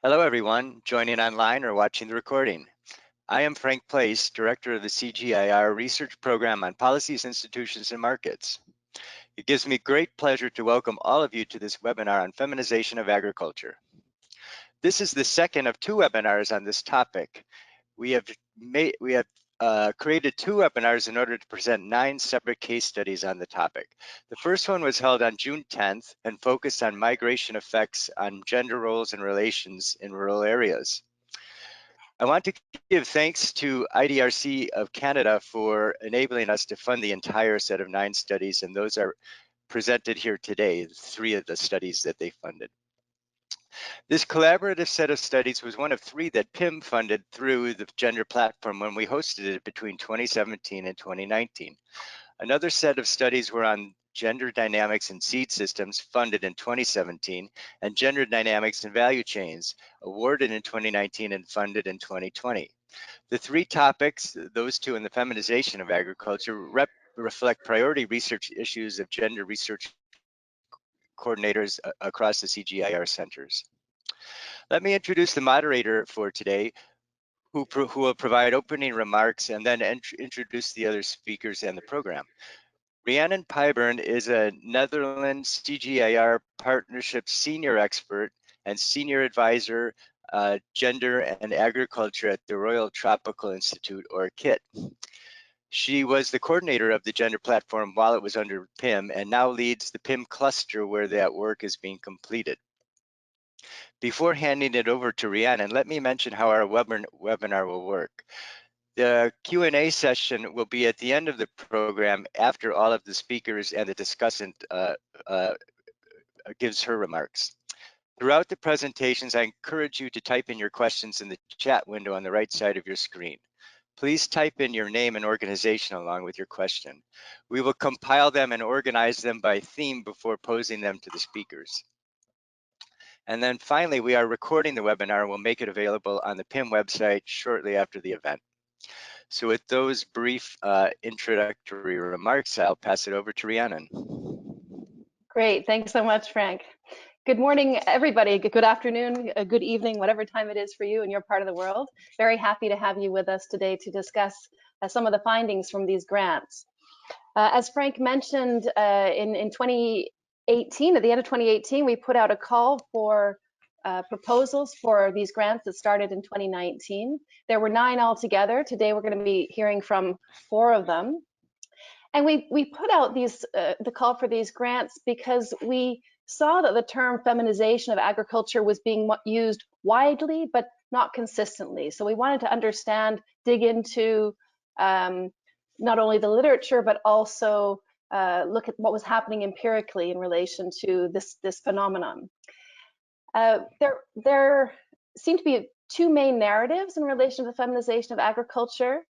Hello, everyone joining online or watching the recording. I am Frank Place, Director of the CGIAR Research Program on Policies, Institutions, and Markets. It gives me great pleasure to welcome all of you to this webinar on feminization of agriculture. This is the second of two webinars on this topic. We have created two webinars in order to present 9 separate case studies on the topic. The first one was held on June 10th and focused on migration effects on gender roles and relations in rural areas. I want to give thanks to IDRC of Canada for enabling us to fund the entire set of 9 studies, and those are presented here today, 3 of the studies that they funded. This collaborative set of studies was one of 3 that PIM funded through the Gender Platform when we hosted it between 2017 and 2019. Another set of studies were on gender dynamics in seed systems funded in 2017 and gender dynamics in value chains awarded in 2019 and funded in 2020. The 3 topics, those 2 and the feminization of agriculture, reflect priority research issues of gender research coordinators across the CGIAR centers. Let me introduce the moderator for today, who will provide opening remarks and then introduce the other speakers and the program. Rhiannon Pyburn is a Netherlands CGIAR Partnership Senior Expert and Senior Advisor, Gender and Agriculture at the Royal Tropical Institute, or KIT. She was the coordinator of the Gender Platform while it was under PIM and now leads the PIM cluster where that work is being completed. Before handing it over to Rhiannon, let me mention how our webinar will work. The Q&A session will be at the end of the program after all of the speakers and the discussant gives her remarks. Throughout the presentations, I encourage you to type in your questions in the chat window on the right side of your screen. Please type in your name and organization along with your question. We will compile them and organize them by theme before posing them to the speakers. And then finally, we are recording the webinar and we'll make it available on the PIM website shortly after the event. So with those brief introductory remarks, I'll pass it over to Rhiannon. Great, thanks so much, Frank. Good morning, everybody. Good afternoon, good evening, whatever time it is for you in your part of the world. Very happy to have you with us today to discuss some of the findings from these grants. As Frank mentioned, in 2018, at the end of 2018, we put out a call for proposals for these grants that started in 2019. There were 9 altogether. Today we're going to be hearing from 4 of them. And we put out the call for these grants because we saw that the term feminization of agriculture was being used widely, but not consistently. So we wanted to understand, dig into not only the literature, but also look at what was happening empirically in relation to this phenomenon. There seem to be 2 main narratives in relation to the feminization of agriculture.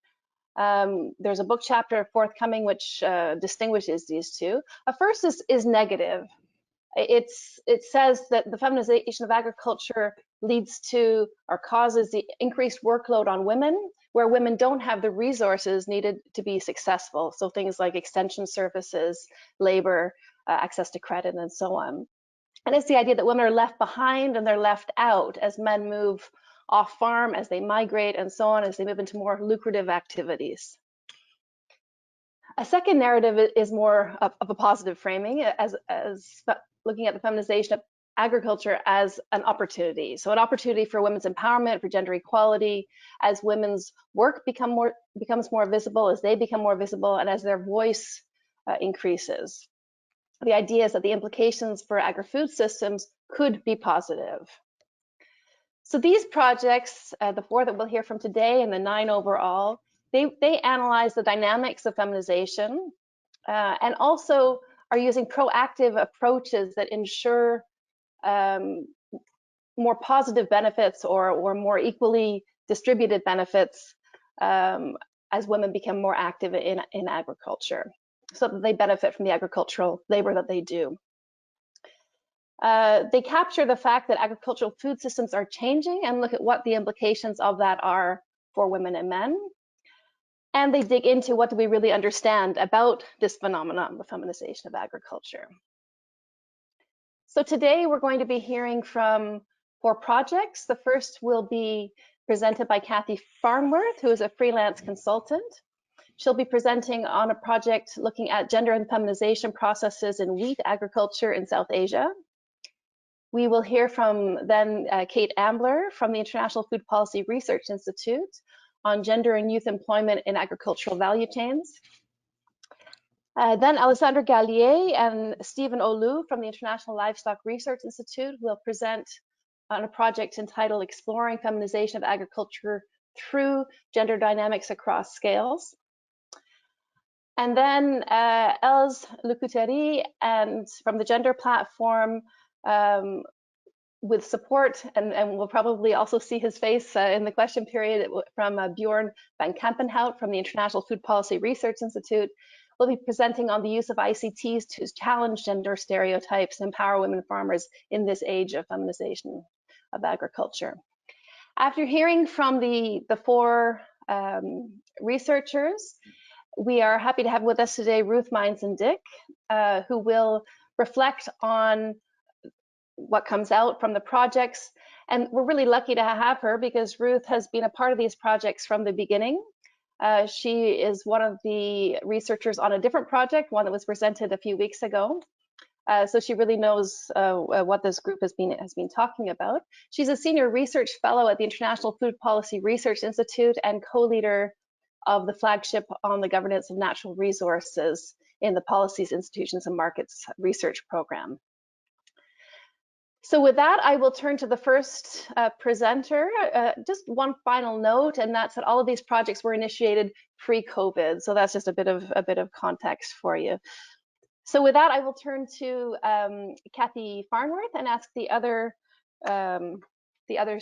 There's a book chapter forthcoming which distinguishes these 2. First is negative. It says that the feminization of agriculture leads to or causes the increased workload on women, where women don't have the resources needed to be successful. So things like extension services, labor, access to credit, and so on. And it's the idea that women are left behind and they're left out as men move off farm, as they migrate, and so on, as they move into more lucrative activities. A second narrative is more of a positive framing, as looking at the feminization of agriculture as an opportunity. So an opportunity for women's empowerment, for gender equality, as women's work becomes more visible, as they become more visible, and as their voice increases. The idea is that the implications for agri-food systems could be positive. So these projects, the 4 that we'll hear from today and the 9 overall, they analyze the dynamics of feminization and also are using proactive approaches that ensure more positive benefits or more equally distributed benefits as women become more active in agriculture, so that they benefit from the agricultural labor that they do. They capture the fact that agricultural food systems are changing and look at what the implications of that are for women and men. And they dig into what do we really understand about this phenomenon, the feminization of agriculture. So today we're going to be hearing from 4 projects. The first will be presented by Cathy Farnworth, who is a freelance consultant. She'll be presenting on a project looking at gender and feminization processes in wheat agriculture in South Asia. We will hear from then Kate Ambler from the International Food Policy Research Institute on gender and youth employment in agricultural value chains. Then Alessandra Galiè and Stephen Olu from the International Livestock Research Institute will present on a project entitled Exploring Feminization of Agriculture Through Gender Dynamics Across Scales. And then Els Lecoutere and from the Gender Platform with support, and we'll probably also see his face in the question period from Bjorn van Kampenhout from the International Food Policy Research Institute, will be presenting on the use of ICTs to challenge gender stereotypes and empower women farmers in this age of feminization of agriculture. After hearing from the 4 researchers, we are happy to have with us today Ruth Mines and Dick, who will reflect on what comes out from the projects. And we're really lucky to have her because Ruth has been a part of these projects from the beginning. She is one of the researchers on a different project, one that was presented a few weeks ago. So she really knows what this group has been talking about. She's a senior research fellow at the International Food Policy Research Institute and co-leader of the flagship on the governance of natural resources in the Policies, Institutions and Markets Research Program. So with that, I will turn to the first presenter. Just one final note, and that's that all of these projects were initiated pre-COVID. So that's just a bit of context for you. So with that, I will turn to Cathy Farnworth and ask the others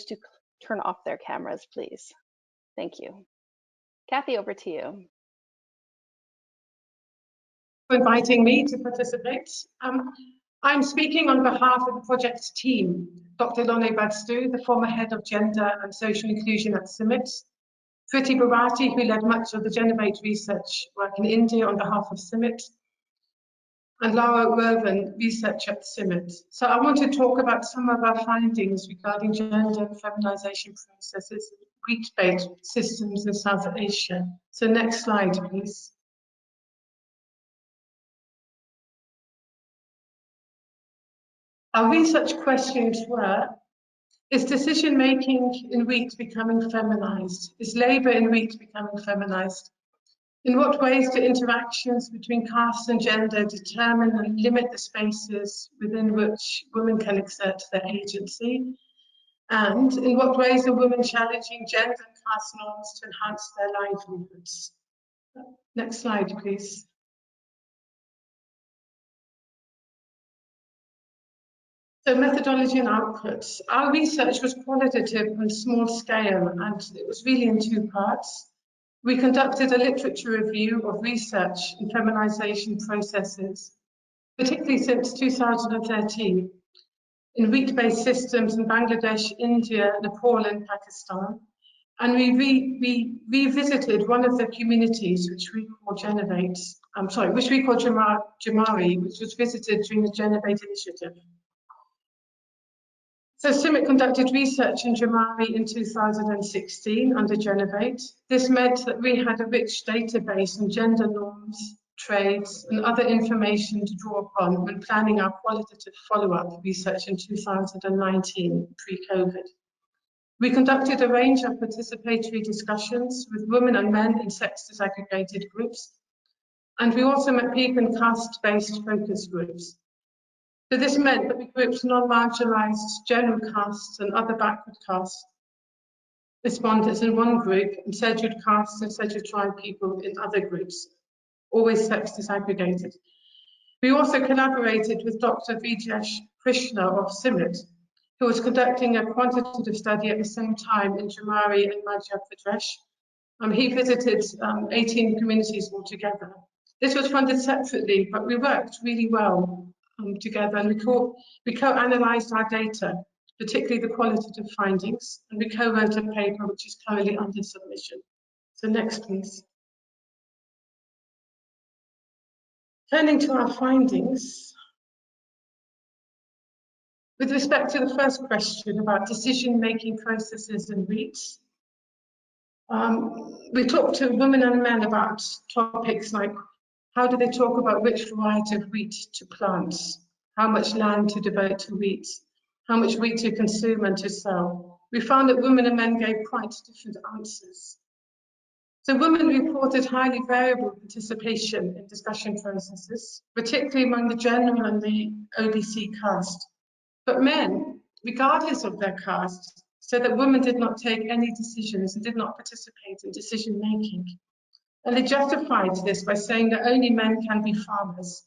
to turn off their cameras, please. Thank you. Cathy, over to you. For inviting me to participate. I'm speaking on behalf of the project team, Dr. Lone Badstu, the former head of gender and social inclusion at CIMMYT, Priti Bharati, who led much of the gender-based research work in India on behalf of CIMMYT, and Laura Werven, researcher at CIMMYT. So I want to talk about some of our findings regarding gender and feminization processes in wheat-based systems in South Asia. So next slide, please. Our research questions were, is decision-making in wheat becoming feminized? Is labor in wheat becoming feminized? In what ways do interactions between caste and gender determine and limit the spaces within which women can exert their agency? And in what ways are women challenging gender and caste norms to enhance their livelihoods? Next slide, please. So methodology and outputs. Our research was qualitative and small scale, and it was really in 2 parts. We conducted a literature review of research in feminization processes, particularly since 2013, in wheat-based systems in Bangladesh, India, Nepal, and Pakistan. And we revisited one of the communities which we call Jamari, which was visited during the Generate initiative. So CIMMYT conducted research in Jamari in 2016 under Generate. This meant that we had a rich database on gender norms, trades, and other information to draw upon when planning our qualitative follow-up research in 2019, pre-COVID. We conducted a range of participatory discussions with women and men in sex disaggregated groups, and we also met people in caste-based focus groups. So this meant that we grouped non-marginalized general castes and other backward caste respondents in one group and scheduled castes and scheduled tribe people in other groups, always sex disaggregated. We also collaborated with Dr. Vijesh Krishna of CIMMYT, who was conducting a quantitative study at the same time in Jamari and Madhya Pradesh. He visited 18 communities altogether. This was funded separately, but we worked really well together, and we co-analysed our data, particularly the qualitative findings, and we co-wrote a paper which is currently under submission. So next, please. Turning to our findings, With respect to the first question about decision-making processes and Reits, we talked to women and men about topics like how do they talk about which variety of wheat to plant, how much land to devote to wheat, how much wheat to consume and to sell. We found that women and men gave quite different answers. So women reported highly variable participation in discussion processes, particularly among the general and the OBC caste. But men, regardless of their caste, said that women did not take any decisions and did not participate in decision making. And they justified this by saying that only men can be farmers,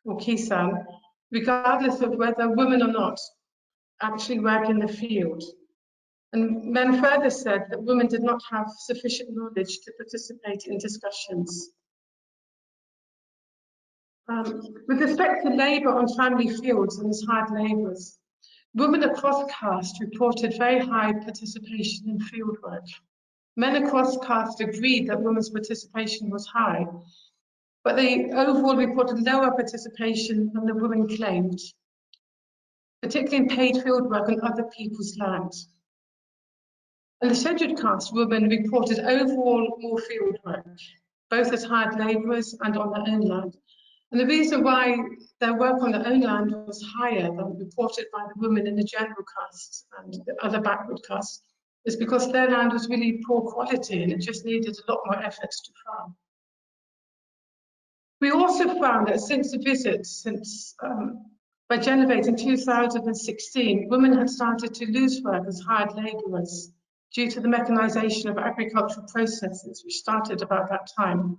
or kisan, regardless of whether women or not actually work in the field. And men further said that women did not have sufficient knowledge to participate in discussions. With respect to labour on family fields and as hard labourers, women across caste reported very high participation in fieldwork. Men across caste agreed that women's participation was high, but they overall reported lower participation than the women claimed, particularly in paid fieldwork on other people's land. And the scheduled caste women reported overall more fieldwork, both as hired labourers and on their own land. And the reason why their work on their own land was higher than reported by the women in the general caste and the other backward castes is because their land was really poor quality and it just needed a lot more efforts to farm. We also found that since the visit, by Genovate in 2016, women had started to lose work as hired labourers due to the mechanisation of agricultural processes, which started about that time.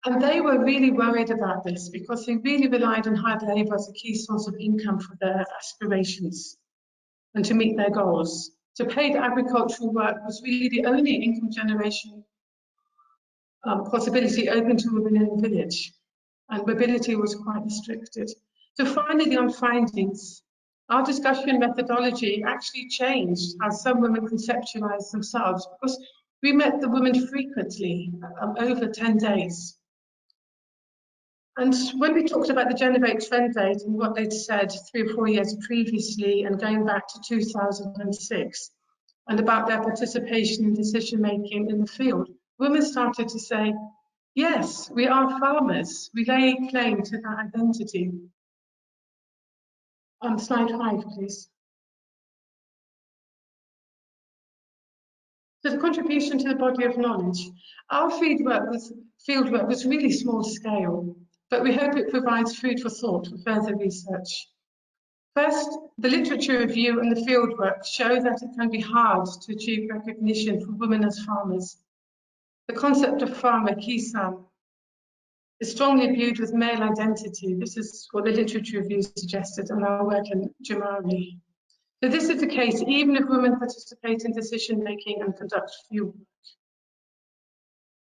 And they were really worried about this because they really relied on hired labour as a key source of income for their aspirations and to meet their goals. So paid agricultural work was really the only income generation possibility open to women in the village, and mobility was quite restricted. So finally, on findings, our discussion methodology actually changed how some women conceptualized themselves because we met the women frequently, over 10 days. And when we talked about the Genovate trend date and what they'd said 3 or 4 years previously and going back to 2006, and about their participation in decision-making in the field, women started to say, yes, we are farmers. We lay claim to that identity. Slide 5, please. So the contribution to the body of knowledge. Our fieldwork was really small scale, but we hope it provides food for thought for further research. First, the literature review and the fieldwork show that it can be hard to achieve recognition for women as farmers. The concept of farmer, kisan, is strongly viewed with male identity. This is what the literature review suggested in our work in Jamari. So this is the case even if women participate in decision-making and conduct fieldwork.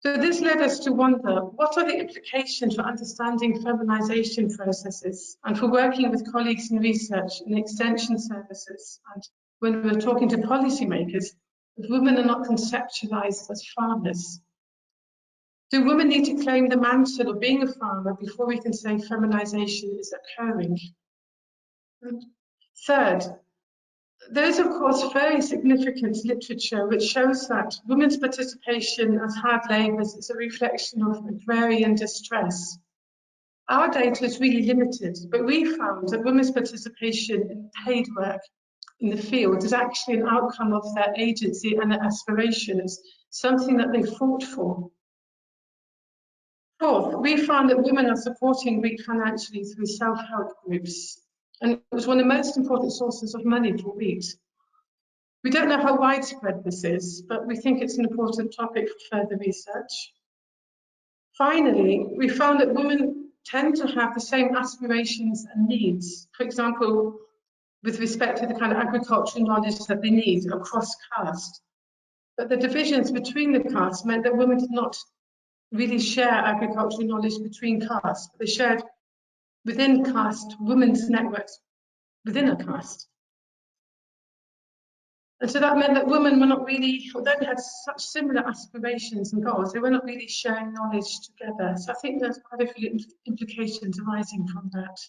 So this led us to wonder, what are the implications for understanding feminization processes and for working with colleagues in research and extension services, and when we're talking to policymakers, if women are not conceptualized as farmers? Do women need to claim the mantle of being a farmer before we can say feminization is occurring? And third, there is, of course, very significant literature which shows that women's participation as hard labourers is a reflection of agrarian distress. Our data is really limited, but we found that women's participation in paid work in the field is actually an outcome of their agency and their aspirations, something that they fought for. Fourth, we found that women are supporting wheat financially through self-help groups, and it was one of the most important sources of money for wheat. We don't know how widespread this is, but we think it's an important topic for further research. Finally, we found that women tend to have the same aspirations and needs, for example, with respect to the kind of agricultural knowledge that they need across caste. But the divisions between the castes meant that women did not really share agricultural knowledge between castes, but they shared within caste women's networks within a caste. And so that meant that women were not really, although they had such similar aspirations and goals, they were not really sharing knowledge together. So I think there's quite a few implications arising from that.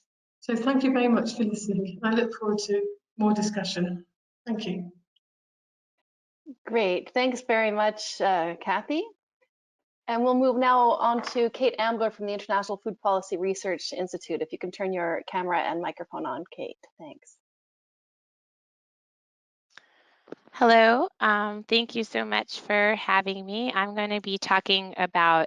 So thank you very much for listening. I look forward to more discussion. Thank you. Great, thanks very much, Cathy. And we'll move now on to Kate Ambler from the International Food Policy Research Institute. If you can turn your camera and microphone on, Kate, thanks. Hello, thank you so much for having me. I'm going to be talking about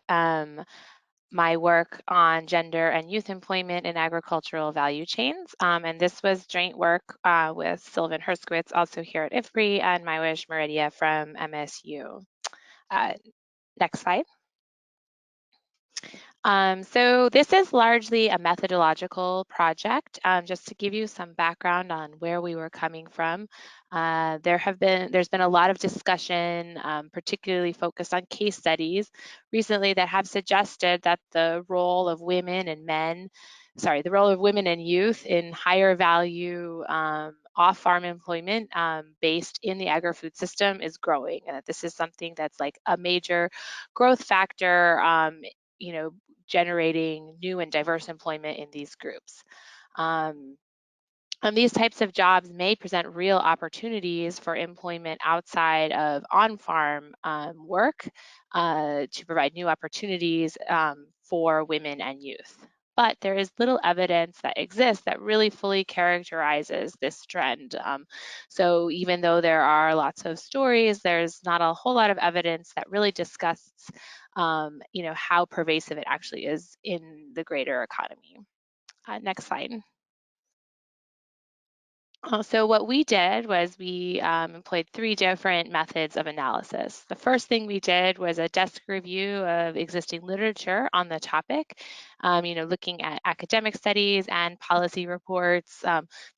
my work on gender and youth employment in agricultural value chains. And this was joint work with Sylvan Herskowitz, also here at IFPRI, and Maiwish Meridia from MSU. Next slide. So this is largely a methodological project. Just to give you some background on where we were coming from, there's been a lot of discussion, particularly focused on case studies recently that have suggested that the role of women and youth in higher value off-farm employment based in the agri-food system is growing, and that this is something that's like a major growth factor, generating new and diverse employment in these groups. These types of jobs may present real opportunities for employment outside of on-farm work to provide new opportunities for women and youth. But there is little evidence that exists that really fully characterizes this trend. So even though there are lots of stories, there's not a whole lot of evidence that really discusses how pervasive it actually is in the greater economy. Next slide. So what we did was we employed 3 different methods of analysis. The first thing we did was a desk review of existing literature on the topic, looking at academic studies and policy reports,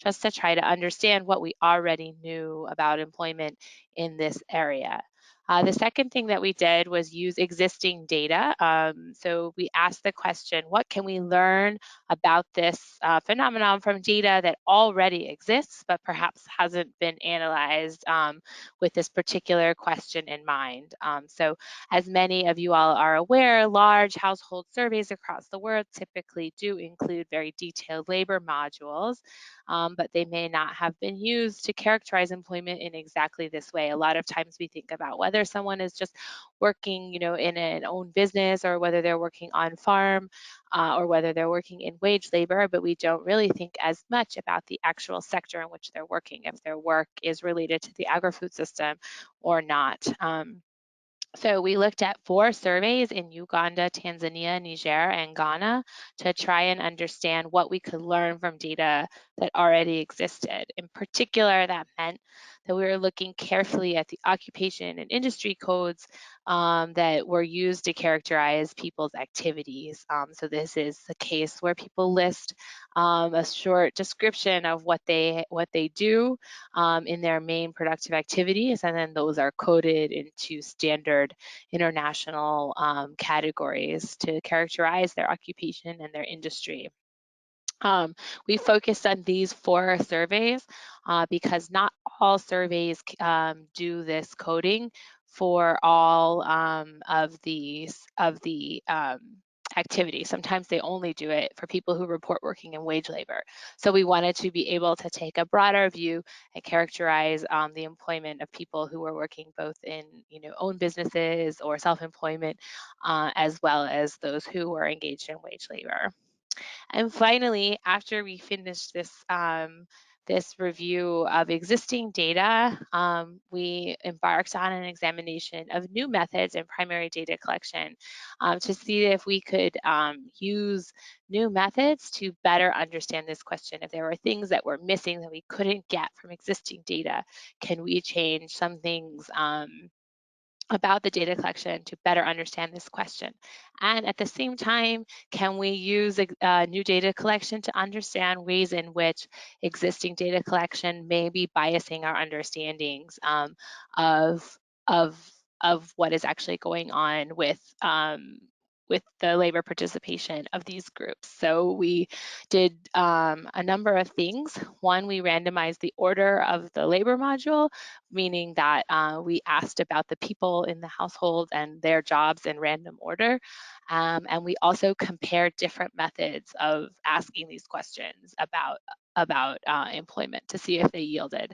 just to try to understand what we already knew about employment in this area. The second thing that we did was use existing data. So we asked the question, what can we learn about this phenomenon from data that already exists, but perhaps hasn't been analyzed with this particular question in mind? So as many of you all are aware, large household surveys across the world typically do include very detailed labor modules, but they may not have been used to characterize employment in exactly this way. A lot of times we think about whether someone is just working, in an own business, or whether they're working on farm, or whether they're working in wage labor, but we don't really think as much about the actual sector in which they're working, if their work is related to the agri-food system or not. So we looked at 4 surveys in Uganda, Tanzania, Niger, and Ghana to try and understand what we could learn from data that already existed. In particular, that meant that we were looking carefully at the occupation and industry codes that were used to characterize people's activities. So this is the case where people list a short description of what they do in their main productive activities, and then those are coded into standard international categories to characterize their occupation and their industry. We focused on these 4 surveys because not all surveys do this coding for all of the activities. Sometimes they only do it for people who report working in wage labor. So we wanted to be able to take a broader view and characterize the employment of people who are working both in own businesses or self-employment, as well as those who are engaged in wage labor. And finally, after we finished this review of existing data, we embarked on an examination of new methods in primary data collection to see if we could use new methods to better understand this question. If there were things that were missing that we couldn't get from existing data, can we change some things about the data collection to better understand this question? And at the same time, can we use new data collection to understand ways in which existing data collection may be biasing our understandings of what is actually going on with the labor participation of these groups. So we did a number of things. One, we randomized the order of the labor module, meaning that we asked about the people in the household and their jobs in random order. And we also compared different methods of asking these questions about employment to see if they yielded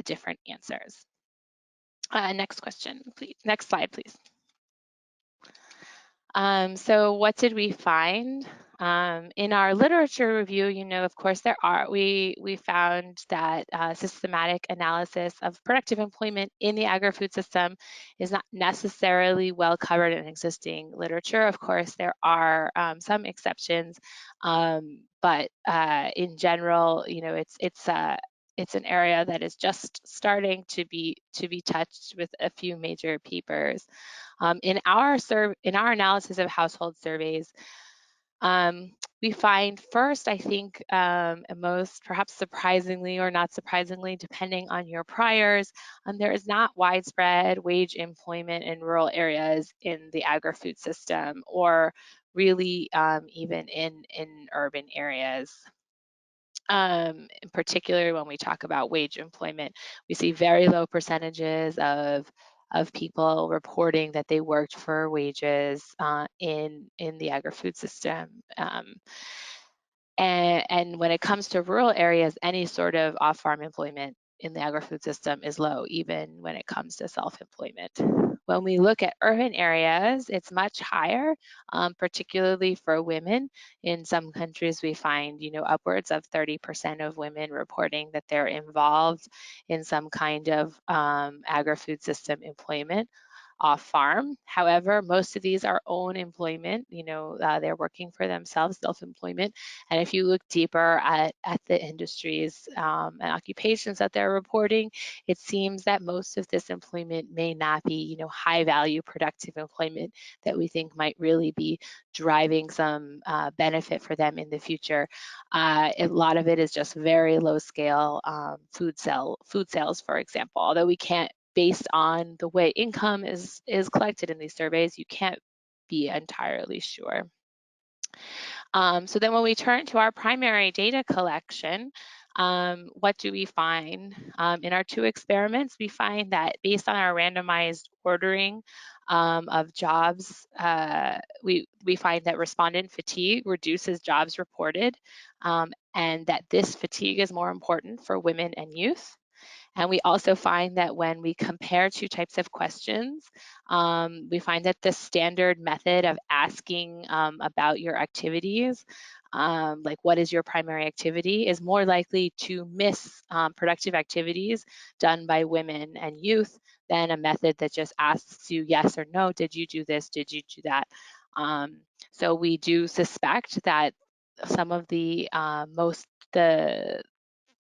different answers. Next question, please. Next slide, please. So what did we find? In our literature review, of course, we found that systematic analysis of productive employment in the agri-food system is not necessarily well covered in existing literature. Of course, there are some exceptions, but in general, it's an area that is just starting to be touched with a few major papers. In our analysis of household surveys, we find first, I think, most perhaps surprisingly or not surprisingly, depending on your priors, there is not widespread wage employment in rural areas in the agri-food system, or really even in urban areas. In particular, when we talk about wage employment, we see very low percentages of people reporting that they worked for wages in the agri-food system. And when it comes to rural areas, any sort of off-farm employment in the agri-food system is low, even when it comes to self-employment. When we look at urban areas, it's much higher, particularly for women. In some countries, we find, upwards of 30% of women reporting that they're involved in some kind of agri-food system employment off farm. However, most of these are own employment, they're working for themselves, self-employment. And if you look deeper at the industries and occupations that they're reporting, it seems that most of this employment may not be, high value productive employment that we think might really be driving some benefit for them in the future. A lot of it is just very low scale food sales, for example, although we can't, based on the way income is collected in these surveys, you can't be entirely sure. So then when we turn to our primary data collection, what do we find? In our two experiments, we find that based on our randomized ordering of jobs, we find that respondent fatigue reduces jobs reported, and that this fatigue is more important for women and youth. And we also find that when we compare two types of questions, we find that the standard method of asking about your activities, like what is your primary activity, is more likely to miss productive activities done by women and youth than a method that just asks you yes or no, did you do this, did you do that? So we do suspect that some of the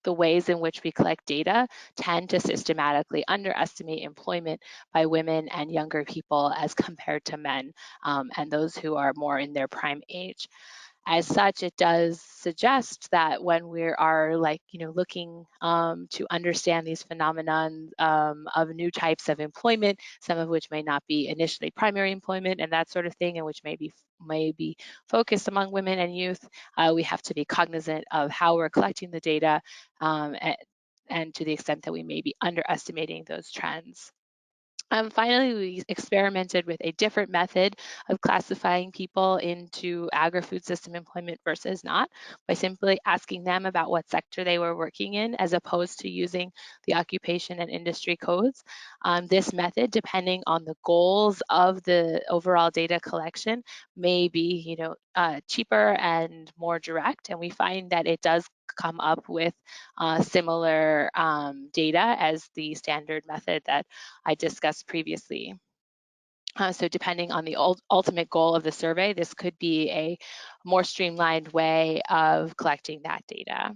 the ways in which we collect data tend to systematically underestimate employment by women and younger people as compared to men and those who are more in their prime age. As such, it does suggest that when we are looking to understand these phenomenon of new types of employment, some of which may not be initially primary employment and that sort of thing, and which may be focused among women and youth, we have to be cognizant of how we're collecting the data and to the extent that we may be underestimating those trends. Finally, we experimented with a different method of classifying people into agri-food system employment versus not, by simply asking them about what sector they were working in, as opposed to using the occupation and industry codes. This method, depending on the goals of the overall data collection, may be cheaper and more direct, and we find that it does come up with similar data as the standard method that I discussed previously. So depending on the ultimate goal of the survey, this could be a more streamlined way of collecting that data.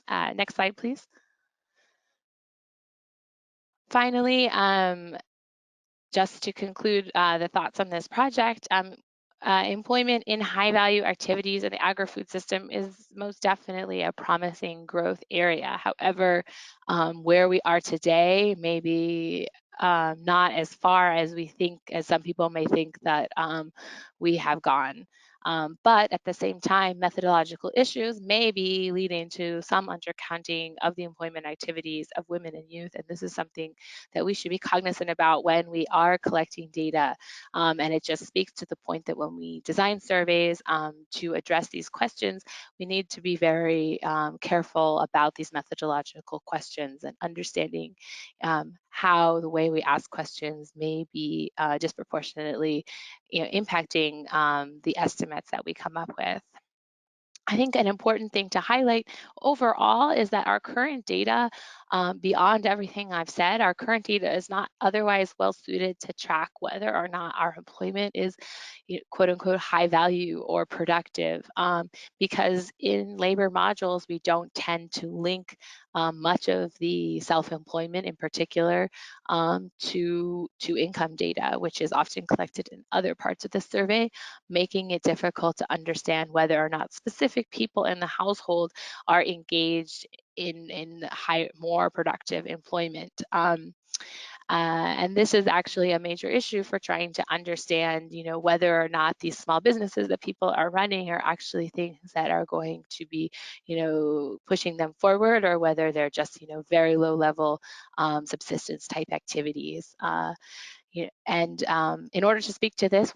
Next slide, please. Finally, just to conclude the thoughts on this project, employment in high-value activities in the agri-food system is most definitely a promising growth area. However, where we are today may be not as far as we think, as some people may think that we have gone. But at the same time, methodological issues may be leading to some undercounting of the employment activities of women and youth. And this is something that we should be cognizant about when we are collecting data. And it just speaks to the point that when we design surveys to address these questions, we need to be very careful about these methodological questions and understanding how the way we ask questions may be disproportionately impacting the estimates that we come up with. I think an important thing to highlight overall is that our current data, beyond everything I've said, our current data is not otherwise well suited to track whether or not our employment is quote unquote high value or productive, because in labor modules, we don't tend to link much of the self-employment in particular to income data, which is often collected in other parts of the survey, making it difficult to understand whether or not specific people in the household are engaged in more productive employment. And this is actually a major issue for trying to understand, whether or not these small businesses that people are running are actually things that are going to be, pushing them forward, or whether they're just, very low level subsistence type activities. And in order to speak to this,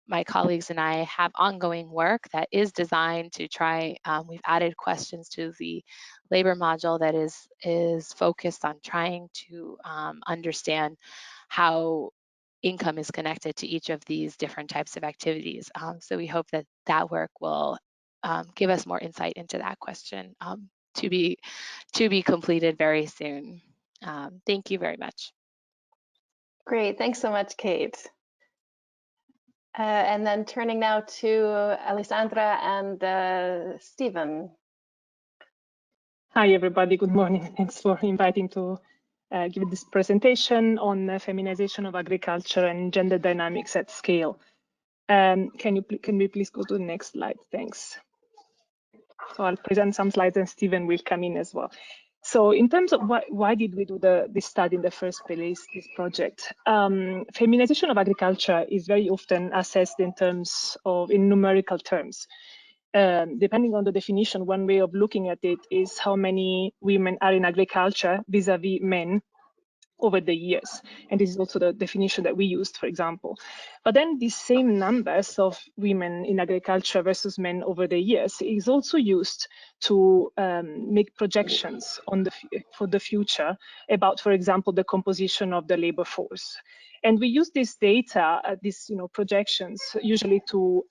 my colleagues and I have ongoing work that is designed to try, we've added questions to the labor module that is focused on trying to understand how income is connected to each of these different types of activities. So we hope that that work will give us more insight into that question to be completed very soon. Thank you very much. Great, thanks so much, Kate. And then turning now to Alessandra and Stephen. Hi, everybody. Good morning. Thanks for inviting to give this presentation on feminization of agriculture and gender dynamics at scale. Can we please go to the next slide? Thanks. So I'll present some slides and Stephen will come in as well. So in terms of why did we do this study in the first place, this project? Feminization of agriculture is very often assessed in numerical terms. Depending on the definition, one way of looking at it is how many women are in agriculture vis-a-vis men over the years. And this is also the definition that we used, for example. But then these same numbers of women in agriculture versus men over the years is also used to make projections for the future about, for example, the composition of the labor force. And we use this data, these projections, usually to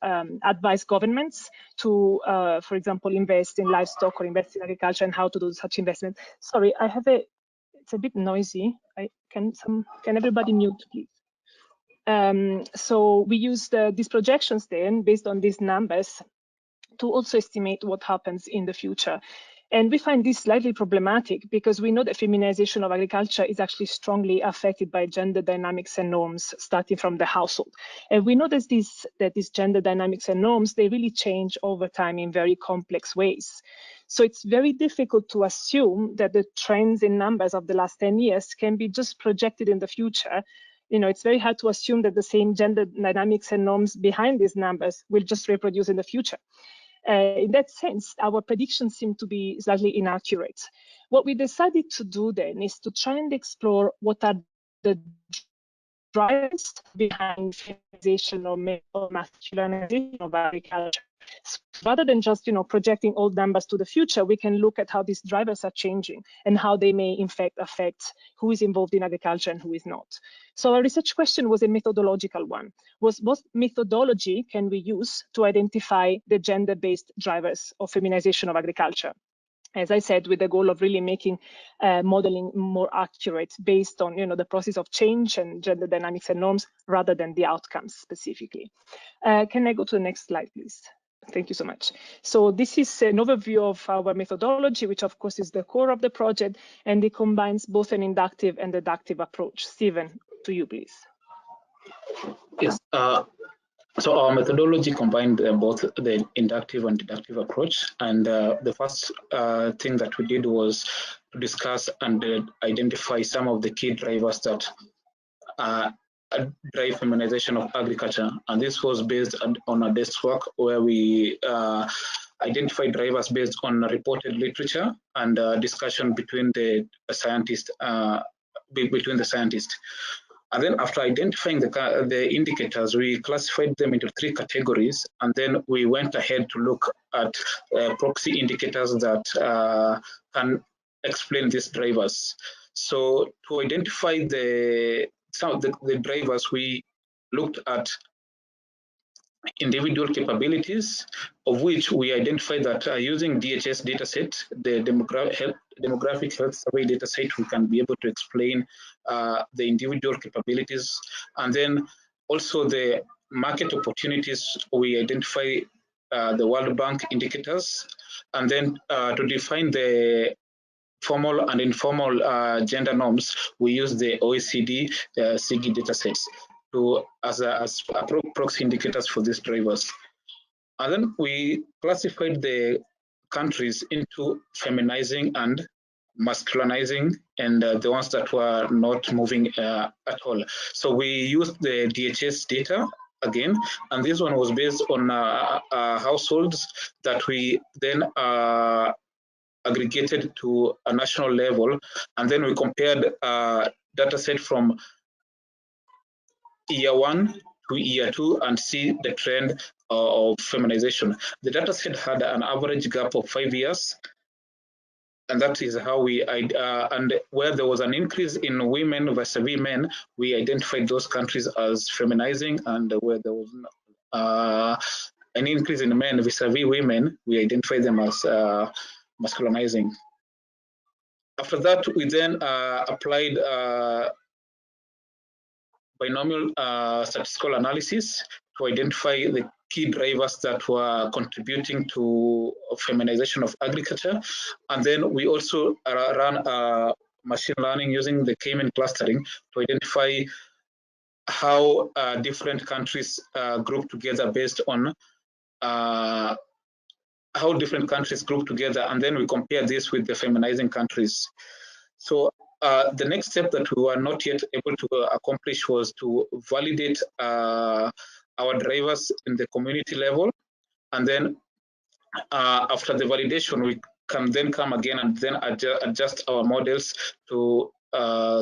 advise governments to, for example, invest in livestock or invest in agriculture and how to do such investment. Sorry, it's a bit noisy. Can everybody mute, please? So we use these projections then, based on these numbers, to also estimate what happens in the future. And we find this slightly problematic because we know that feminization of agriculture is actually strongly affected by gender dynamics and norms starting from the household. And we know that these gender dynamics and norms, they really change over time in very complex ways. So it's very difficult to assume that the trends in numbers of the last 10 years can be just projected in the future. It's very hard to assume that the same gender dynamics and norms behind these numbers will just reproduce in the future. In that sense, our predictions seem to be slightly inaccurate. What we decided to do then is to try and explore what are the drivers behind feminization or masculinization of agriculture. So rather than just projecting old numbers to the future, we can look at how these drivers are changing and how they may in fact affect who is involved in agriculture and who is not. So our research question was a methodological one. What methodology can we use to identify the gender-based drivers of feminization of agriculture? As I said, with the goal of really making modeling more accurate based on the process of change and gender dynamics and norms rather than the outcomes specifically. Can I go to the next slide, please? Thank you so much. So this is an overview of our methodology, which of course is the core of the project, and it combines both an inductive and deductive approach. Stephen, to you, please. Yes. So our methodology combined both the inductive and deductive approach. And the first thing that we did was discuss and identify some of the key drivers that drive feminization of agriculture. And this was based on a desk work where we identified drivers based on reported literature and discussion between the scientists. And then after identifying the indicators, we classified them into 3 categories, and then we went ahead to look at proxy indicators that can explain these drivers. So to identify some of the drivers, we looked at individual capabilities, of which we identified that using DHS dataset, the demographic health survey dataset, we can be able to explain the individual capabilities. And then also the market opportunities, we identify the World Bank indicators, and then to define the formal and informal gender norms, we use the OECD SIGI datasets as proxy indicators for these drivers. And then we classified the countries into feminizing and masculinizing, and the ones that were not moving at all. So we used the DHS data again, and this one was based on households that we then aggregated to a national level, and then we compared data set from year 1 to year 2 and see the trend of feminization. The data set had an average gap of 5 years, and that is how we and where there was an increase in women versus men, we identified those countries as feminizing, and where there was an increase in men vis-a-vis women, we identified them as masculinizing. After that, we then applied binomial statistical analysis to identify the key drivers that were contributing to feminization of agriculture. And then we also ran machine learning using the K-mean clustering to identify how different countries group together based on how different countries group together, and then we compare this with the feminizing countries. So the next step that we were not yet able to accomplish was to validate our drivers in the community level, and then after the validation, we can then come again and then adjust our models to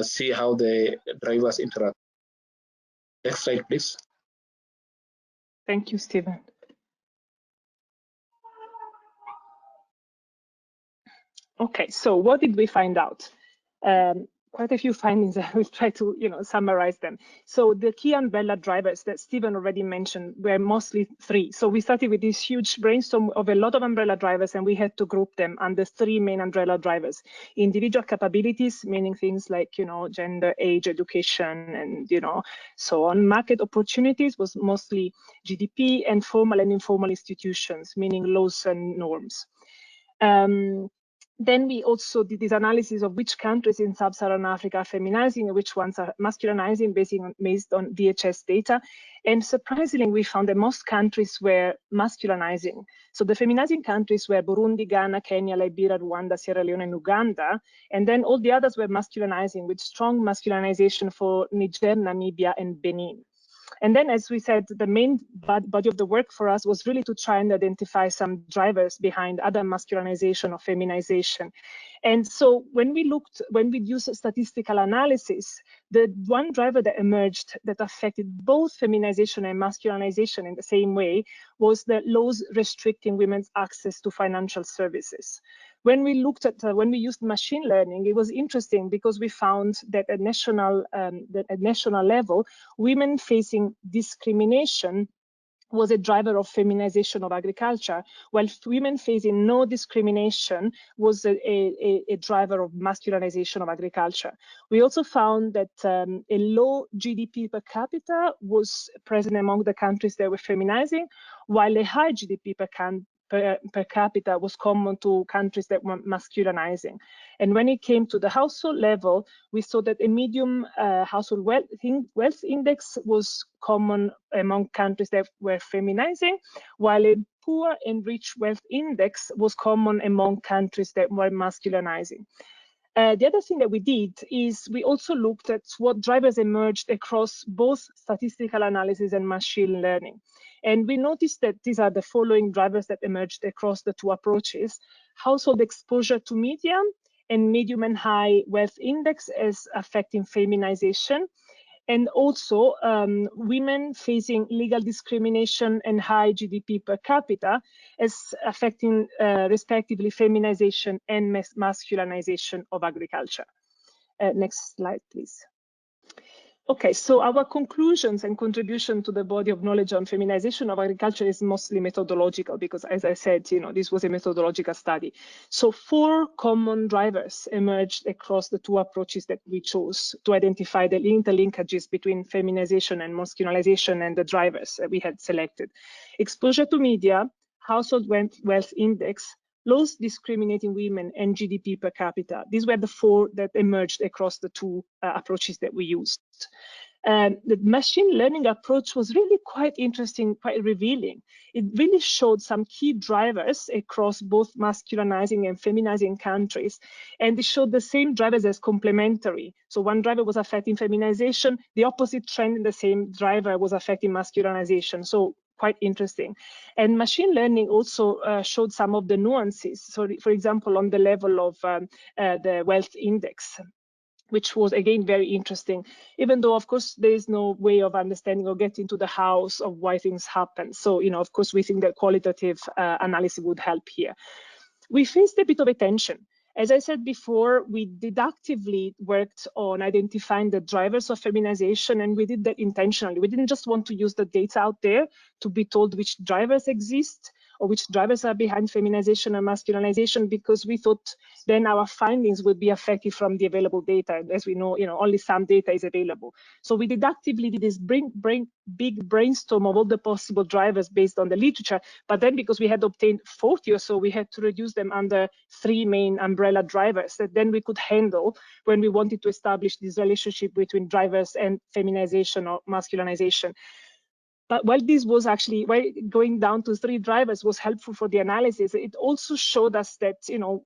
see how the drivers interact. Next slide, please. Thank you, Stephen. Okay, so what did we find out? Quite a few findings. I will try to, summarize them. So the key umbrella drivers that Stephen already mentioned were mostly 3. So we started with this huge brainstorm of a lot of umbrella drivers, and we had to group them under 3 main umbrella drivers: individual capabilities, meaning things like, gender, age, education, and so on. Market opportunities was mostly GDP, and formal and informal institutions, meaning laws and norms. Then we also did this analysis of which countries in Sub-Saharan Africa are feminizing and which ones are masculinizing based on DHS data. And surprisingly, we found that most countries were masculinizing. So the feminizing countries were Burundi, Ghana, Kenya, Liberia, Rwanda, Sierra Leone, and Uganda. And then all the others were masculinizing, with strong masculinization for Niger, Namibia, and Benin. And then, as we said, the main body of the work for us was really to try and identify some drivers behind other masculinization or feminization. And so when we used statistical analysis, the one driver that emerged that affected both feminization and masculinization in the same way was the laws restricting women's access to financial services. When we looked at, when we used machine learning, it was interesting because we found that at national level, women facing discrimination was a driver of feminization of agriculture, while women facing no discrimination was a driver of masculinization of agriculture. We also found that a low GDP per capita was present among the countries that were feminizing, while a high GDP per capita was common to countries that were masculinizing. And when it came to the household level, we saw that a medium household wealth index was common among countries that were feminizing, while a poor and rich wealth index was common among countries that were masculinizing. The other thing that we did is we also looked at what drivers emerged across both statistical analysis and machine learning. And we noticed that these are the following drivers that emerged across the two approaches: household exposure to media and medium and high wealth index as affecting feminization, and also women facing legal discrimination and high GDP per capita as affecting respectively feminization and masculinization of agriculture. Next slide, please. Okay, so our conclusions and contribution to the body of knowledge on feminization of agriculture is mostly methodological, because as I said, this was a methodological study. So 4 common drivers emerged across the 2 approaches that we chose to identify the interlinkages between feminization and masculinization and the drivers that we had selected: exposure to media, household wealth index, laws discriminating women, and GDP per capita. These were the 4 that emerged across the 2 approaches that we used. The machine learning approach was really quite interesting, quite revealing. It really showed some key drivers across both masculinizing and feminizing countries, and it showed the same drivers as complementary. So one driver was affecting feminization, the opposite trend in the same driver was affecting masculinization. So quite interesting. And machine learning also showed some of the nuances. So for example, on the level of the wealth index, which was again very interesting, even though of course there is no way of understanding or getting to the house of why things happen. So, of course we think that qualitative analysis would help here. We faced a bit of a tension. As I said before, we deductively worked on identifying the drivers of feminization, and we did that intentionally. We didn't just want to use the data out there to be told which drivers exist or which drivers are behind feminization and masculinization, because we thought then our findings would be affected from the available data. And as we know, only some data is available. So we deductively did this big brainstorm of all the possible drivers based on the literature. But then because we had obtained 40 or so, we had to reduce them under 3 main umbrella drivers that then we could handle when we wanted to establish this relationship between drivers and feminization or masculinization. But while this was actually, going down to 3 drivers was helpful for the analysis, it also showed us that,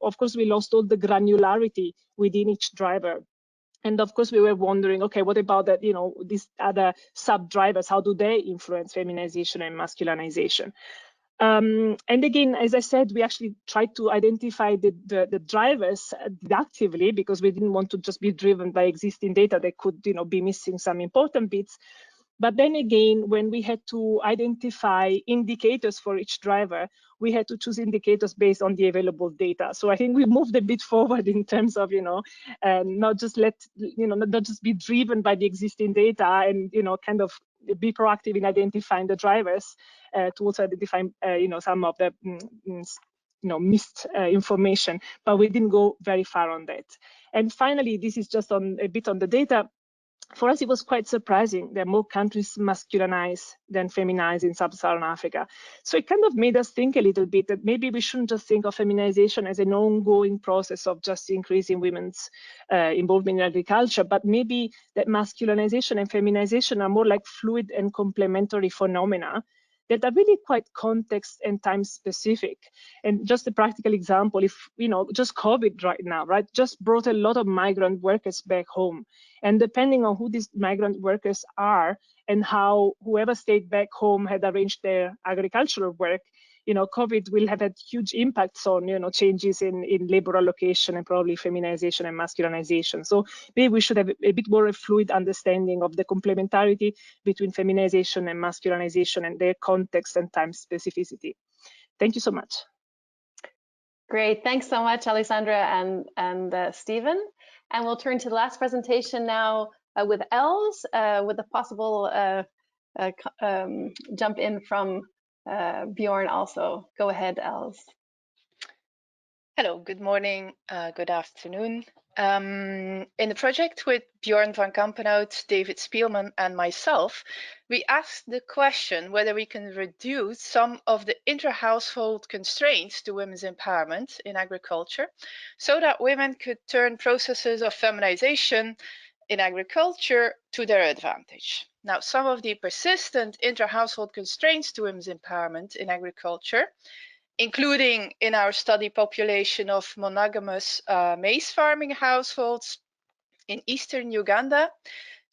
of course, we lost all the granularity within each driver. And of course, we were wondering, okay, what about that, these other sub-drivers, how do they influence feminization and masculinization? And again, as I said, we actually tried to identify the drivers deductively, because we didn't want to just be driven by existing data that could, be missing some important bits. But then again, when we had to identify indicators for each driver, we had to choose indicators based on the available data. So I think we moved a bit forward in terms of, not just not just be driven by the existing data and, kind of be proactive in identifying the drivers to also identify, some of the, missed information, but we didn't go very far on that. And finally, this is just a bit on the data. For us, it was quite surprising that more countries masculinize than feminize in Sub-Saharan Africa. So it kind of made us think a little bit that maybe we shouldn't just think of feminization as an ongoing process of just increasing women's involvement in agriculture, but maybe that masculinization and feminization are more like fluid and complementary phenomena that are really quite context and time specific. And just a practical example, if, just COVID right now, just brought a lot of migrant workers back home. And depending on who these migrant workers are and how whoever stayed back home had arranged their agricultural work, COVID will have had huge impacts on, changes in labor allocation and probably feminization and masculinization. So maybe we should have a bit more a fluid understanding of the complementarity between feminization and masculinization and their context and time specificity. Thank you so much. Great, thanks so much, Alessandra and Stephen. And we'll turn to the last presentation now with Els, with a possible jump in from Bjorn also. Go ahead, Els. Hello, good morning, good afternoon. In the project with Bjorn van Kampenhout, David Spielman, and myself, we asked the question whether we can reduce some of the inter-household constraints to women's empowerment in agriculture so that women could turn processes of feminization in agriculture to their advantage. Now, some of the persistent inter-household constraints to women's empowerment in agriculture including in our study population of monogamous maize farming households in eastern Uganda.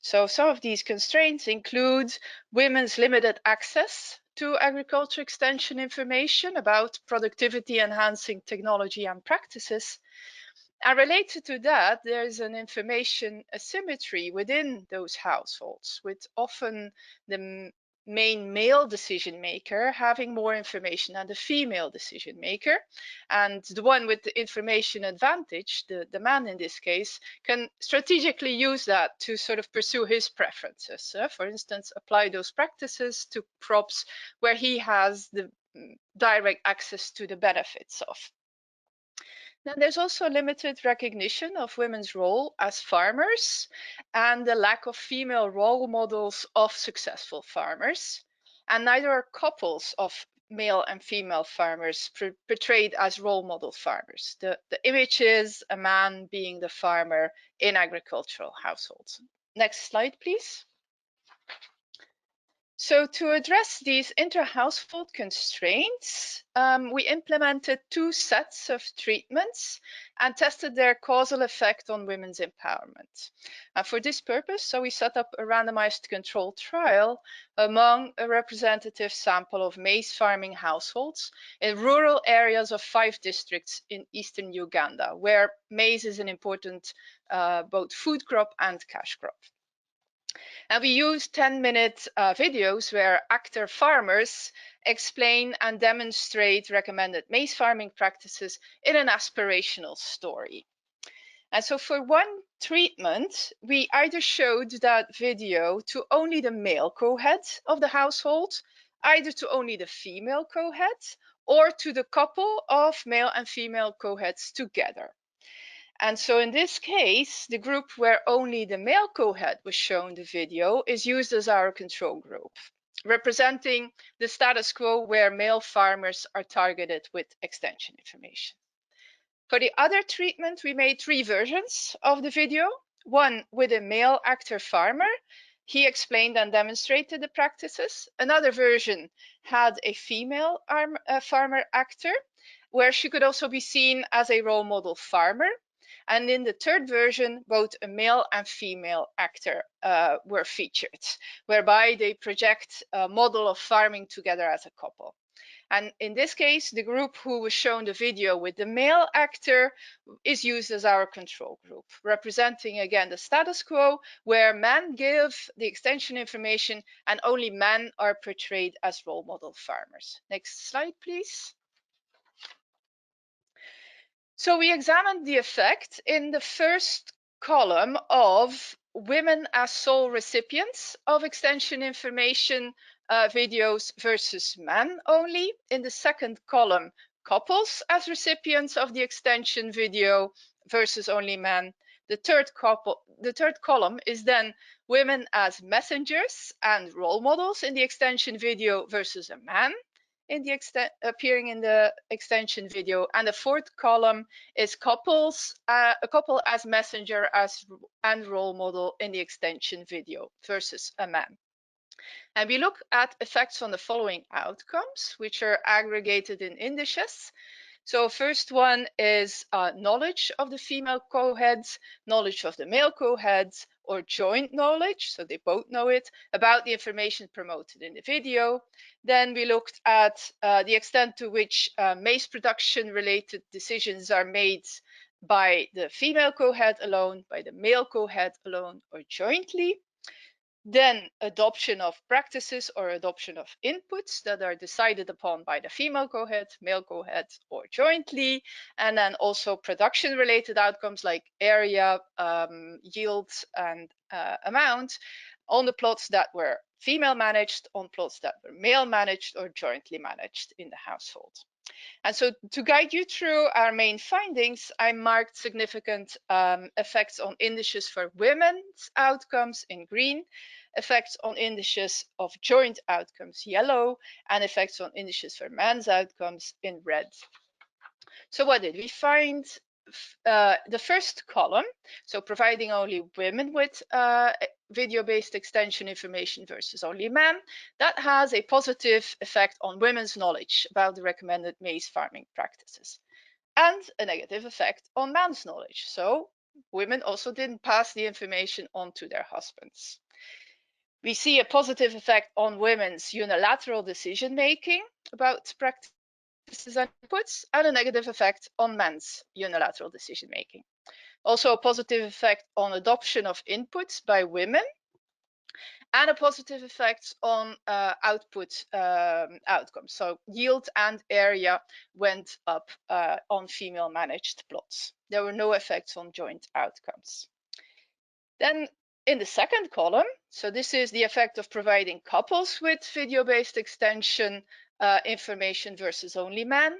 So some of these constraints include women's limited access to agriculture extension information about productivity enhancing technology and practices. And related to that, there's an information asymmetry within those households, with often the main male decision maker having more information than the female decision maker. And the one with the information advantage, the man in this case, can strategically use that to sort of pursue his preferences. For instance, apply those practices to crops where he has the direct access to the benefits of. Now, there's also limited recognition of women's role as farmers and the lack of female role models of successful farmers. And neither are couples of male and female farmers portrayed as role model farmers. The image is a man being the farmer in agricultural households. Next slide, please. So to address these inter-household constraints, we implemented 2 sets of treatments and tested their causal effect on women's empowerment. And for this purpose, so we set up a randomized controlled trial among a representative sample of maize farming households in rural areas of 5 districts in eastern Uganda, where maize is an important both food crop and cash crop. And we use 10-minute videos where actor farmers explain and demonstrate recommended maize farming practices in an aspirational story. And so for one treatment, we either showed that video to only the male co-head of the household, either to only the female co-head, or to the couple of male and female co-heads together. And so in this case, the group where only the male co-head was shown the video is used as our control group, representing the status quo where male farmers are targeted with extension information. For the other treatment, we made 3 versions of the video. One with a male actor farmer. He explained and demonstrated the practices. Another version had a female farmer actor, where she could also be seen as a role model farmer. And in the third version, both a male and female actor were featured, whereby they project a model of farming together as a couple. And in this case, the group who was shown the video with the male actor is used as our control group, representing again the status quo where men give the extension information and only men are portrayed as role model farmers. Next slide, please. So we examined the effect in the first column of women as sole recipients of extension information videos versus men only. In the second column, couples as recipients of the extension video versus only men. The third column is then women as messengers and role models in the extension video versus a man appearing in the extension video. And the fourth column is a couple as messenger and role model in the extension video versus a man. And we look at effects on the following outcomes, which are aggregated in indices. So first one is knowledge of the female co-heads, knowledge of the male co-heads, or joint knowledge, so they both know it, about the information promoted in the video. Then we looked at the extent to which maize production related decisions are made by the female co-head alone, by the male co-head alone, or jointly. Then adoption of practices or adoption of inputs that are decided upon by the female co-head, male co-head, or jointly. And then also production related outcomes like area, yield, and amount on the plots that were female managed, on plots that were male managed or jointly managed in the household. And so to guide you through our main findings, I marked significant effects on indices for women's outcomes in green, effects on indices of joint outcomes yellow, and effects on indices for men's outcomes in red. So what did we find? the first column, so providing only women with video-based extension information versus only men, that has a positive effect on women's knowledge about the recommended maize farming practices, and a negative effect on men's knowledge. So women also didn't pass the information on to their husbands. We see a positive effect on women's unilateral decision-making about practices and inputs, and a negative effect on men's unilateral decision-making. Also a positive effect on adoption of inputs by women, and a positive effect on output outcomes. So yield and area went up on female managed plots. There were no effects on joint outcomes. Then in the second column, so this is the effect of providing couples with video-based extension information versus only men.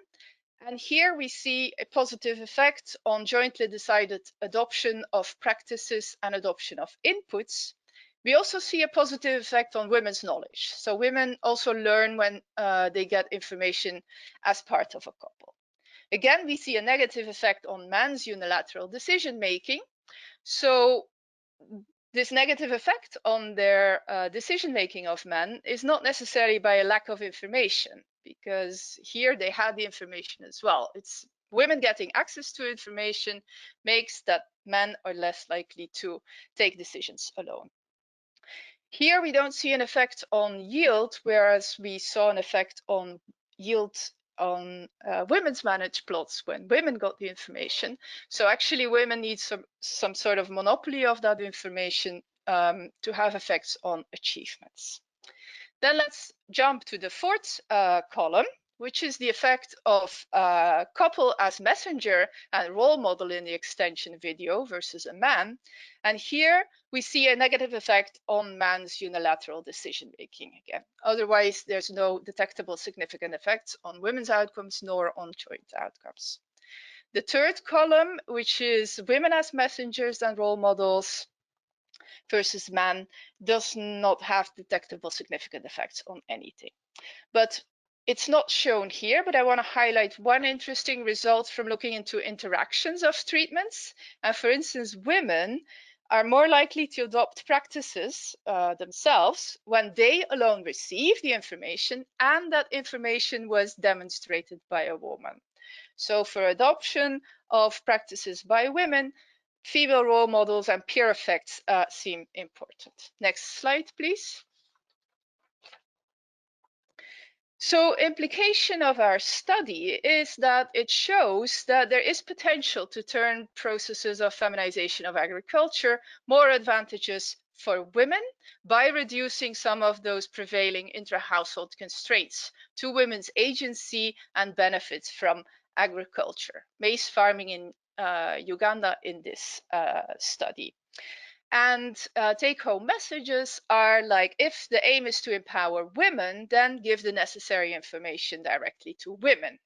And here we see a positive effect on jointly decided adoption of practices and adoption of inputs. We also see a positive effect on women's knowledge. So women also learn when they get information as part of a couple. Again, we see a negative effect on men's unilateral decision-making. So this negative effect on their decision-making of men is not necessarily by a lack of information, because here they had the information as well. It's women getting access to information makes that men are less likely to take decisions alone. Here we don't see an effect on yield, whereas we saw an effect on yield on women's managed plots when women got the information. So actually women need some sort of monopoly of that information to have effects on achievements. Then let's jump to the fourth column, which is the effect of couple as messenger and role model in the extension video versus a man. And here we see a negative effect on man's unilateral decision making again. Otherwise, there's no detectable significant effects on women's outcomes nor on joint outcomes. The third column, which is women as messengers and role models versus men, does not have detectable significant effects on anything. But it's not shown here, but I want to highlight one interesting result from looking into interactions of treatments. And for instance, women are more likely to adopt practices themselves when they alone receive the information and that information was demonstrated by a woman. So for adoption of practices by women, female role models and peer effects seem important. Next slide, please. So implication of our study is that it shows that there is potential to turn processes of feminization of agriculture more advantageous for women by reducing some of those prevailing intra-household constraints to women's agency and benefits from agriculture. Maize farming in Uganda in this study. And take-home messages are like, if the aim is to empower women, then give the necessary information directly to women.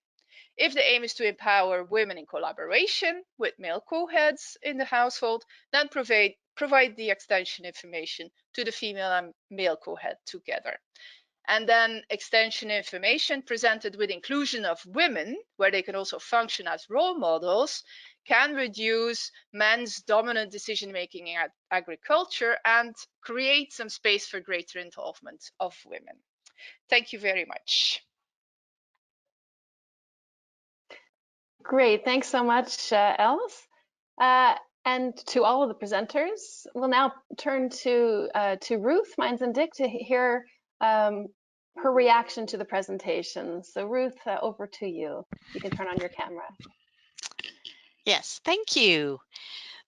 If the aim is to empower women in collaboration with male co-heads in the household, then provide the extension information to the female and male co-head together. And then extension information presented with inclusion of women, where they can also function as role models, can reduce men's dominant decision-making in agriculture and create some space for greater involvement of women. Thank you very much. Great, thanks so much, Els. And to all of the presenters, we'll now turn to Ruth Meinzendick to hear her reaction to the presentation. So Ruth, over to you. You can turn on your camera. Yes, thank you.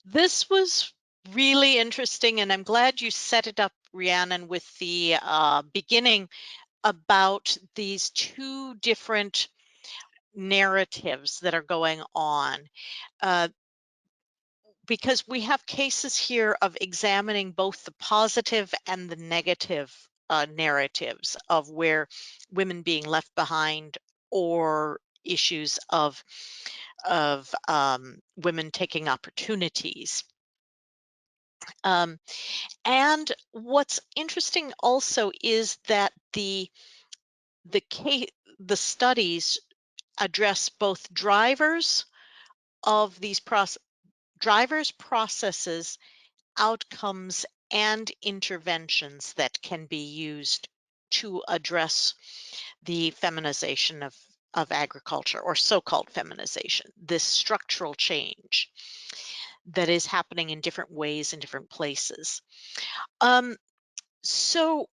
This was really interesting, and I'm glad you set it up, Rhiannon, with the beginning about these two different narratives that are going on. Because we have cases here of examining both the positive and the negative narratives of where women being left behind or issues of women taking opportunities. And what's interesting also is that the studies address both drivers of these drivers, processes, outcomes, and interventions that can be used to address the feminization of agriculture, or so-called feminization, this structural change that is happening in different ways in different places. So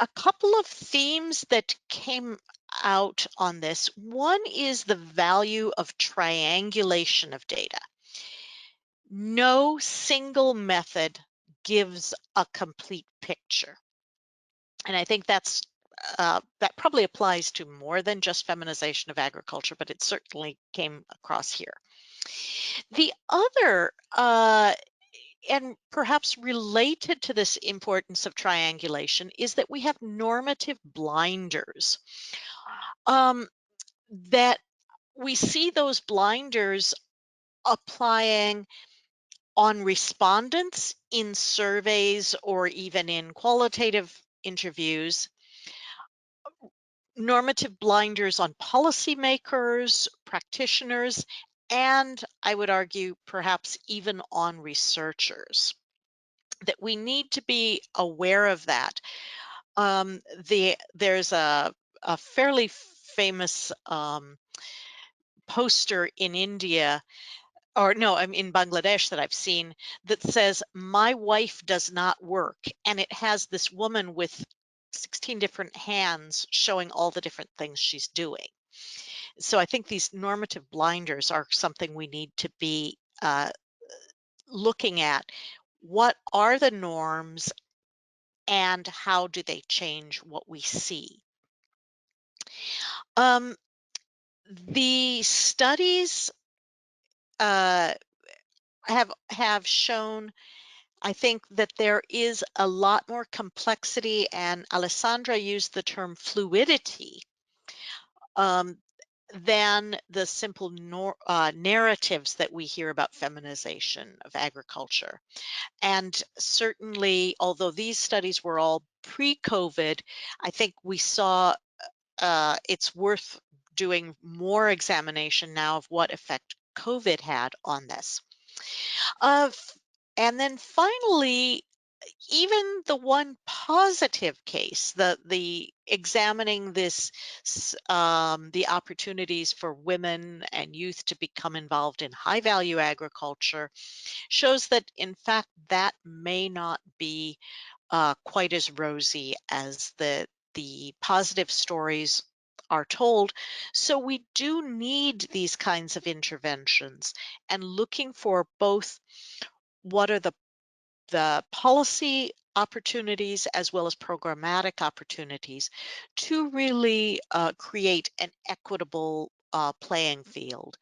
a couple of themes that came out on this. One is the value of triangulation of data. No single method gives a complete picture. And I think that probably applies to more than just feminization of agriculture, but it certainly came across here. The other, and perhaps related to this importance of triangulation, is that we have normative blinders. That we see those blinders applying on respondents in surveys or even in qualitative interviews, normative blinders on policymakers, practitioners, and I would argue perhaps even on researchers, that we need to be aware of that. There's a fairly famous poster in India, or no, I'm in Bangladesh, that I've seen, that says, "My wife does not work," and it has this woman with 16 different hands showing all the different things she's doing. So I think these normative blinders are something we need to be looking at. What are the norms and how do they change what we see? The studies have shown, I think, that there is a lot more complexity, and Alessandra used the term fluidity, than the simple narratives that we hear about feminization of agriculture. And certainly, although these studies were all pre-COVID, I think we saw it's worth doing more examination now of what effect COVID had on this. And then finally, even the one positive case, the examining this, the opportunities for women and youth to become involved in high value agriculture, shows that in fact that may not be quite as rosy as the positive stories are told. So we do need these kinds of interventions, and looking for both what are the policy opportunities as well as programmatic opportunities to really create an equitable playing field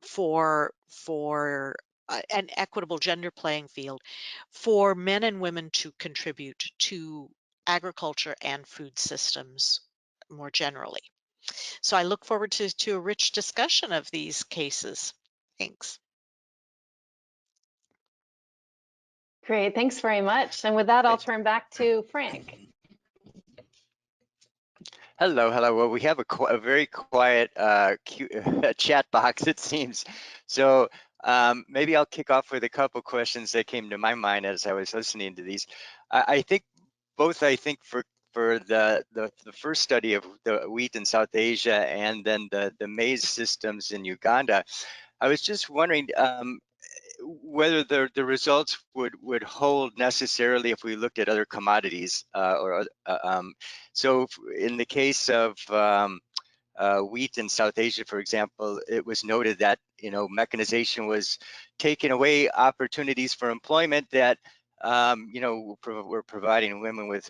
for an equitable gender playing field for men and women to contribute to agriculture and food systems more generally. So I look forward to a rich discussion of these cases. Thanks. Great, thanks very much. And with that, I'll turn back to Frank. Hello, hello. Well, we have a very quiet chat box, it seems. So maybe I'll kick off with a couple questions that came to my mind as I was listening to these. I think for the first study of the wheat in South Asia and then the maize systems in Uganda, I was just wondering whether the results would hold necessarily if we looked at other commodities so in the case of wheat in South Asia, for example, it was noted that mechanization was taking away opportunities for employment that were providing women with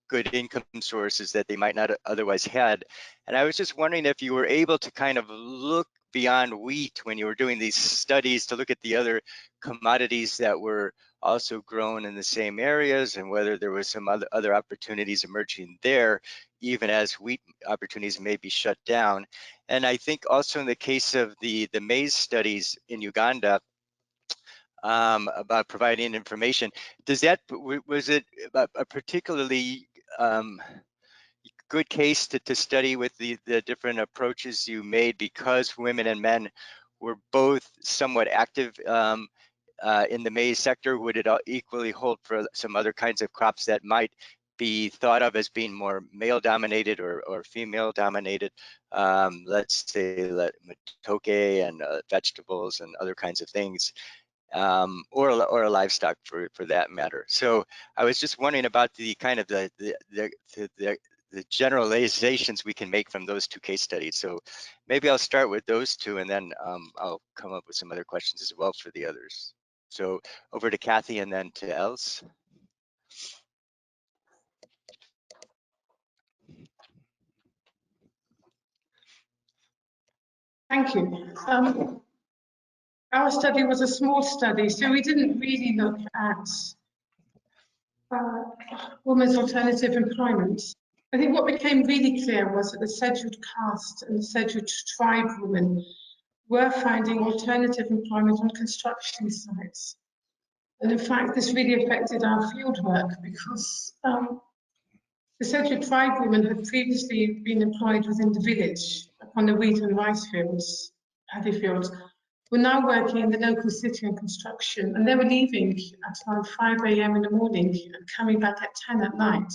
good income sources that they might not otherwise had. And I was just wondering if you were able to kind of look beyond wheat when you were doing these studies to look at the other commodities that were also grown in the same areas, and whether there was some other opportunities emerging there, even as wheat opportunities may be shut down. And I think also in the case of the maize studies in Uganda, about providing information, was it a particularly good case to study with the different approaches you made, because women and men were both somewhat active in the maize sector. Would it equally hold for some other kinds of crops that might be thought of as being more male dominated or female dominated? Let's say matoke and vegetables and other kinds of things, or livestock for that matter. So I was just wondering about the kind of the generalizations we can make from those two case studies. So maybe I'll start with those two, and then I'll come up with some other questions as well for the others. So over to Cathy and then to Els. Thank you. Our study was a small study, so we didn't really look at women's alternative employment. I think what became really clear was that the scheduled caste and the scheduled tribe women were finding alternative employment on construction sites. And in fact, this really affected our fieldwork, because the scheduled tribe women had previously been employed within the village upon the wheat and rice fields, paddy fields, were now working in the local city on construction, and they were leaving at around 5 a.m. in the morning and coming back at 10 at night.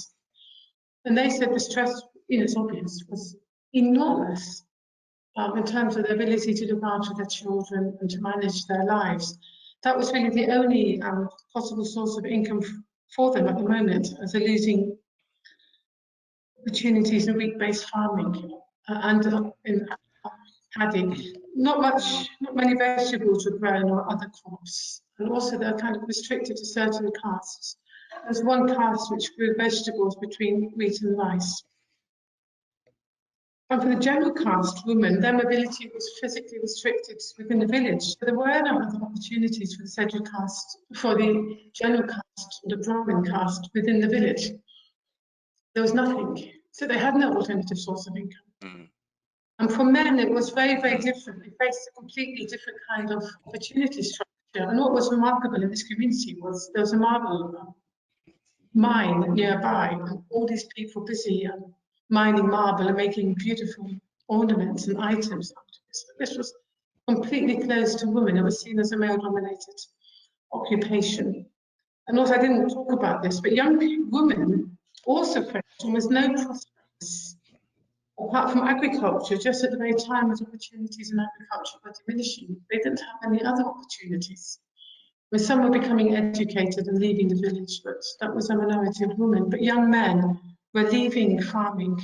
And they said the stress, it's obvious, was enormous in terms of their ability to look after their children and to manage their lives. That was really the only possible source of income for them at the moment, as they're losing opportunities in wheat-based farming and in paddy. Not many vegetables were grown or other crops, and also they're kind of restricted to certain castes. There's one caste which grew vegetables between wheat and rice. And for the general caste women, their mobility was physically restricted within the village. So there were no other opportunities for the scheduled caste, for the general caste, the Brahmin caste within the village. There was nothing. So they had no alternative source of income. And for men, it was very, very different. They faced a completely different kind of opportunity structure. And what was remarkable in this community was there was a marble mine nearby, and all these people busy mining marble and making beautiful ornaments and items. This was completely closed to women. It was seen as a male-dominated occupation. And also, I didn't talk about this, but young women also faced almost no prospects apart from agriculture. Just at the very time that opportunities in agriculture were diminishing, they didn't have any other opportunities. Where some were becoming educated and leaving the village, but that was a minority of women. But young men were leaving farming,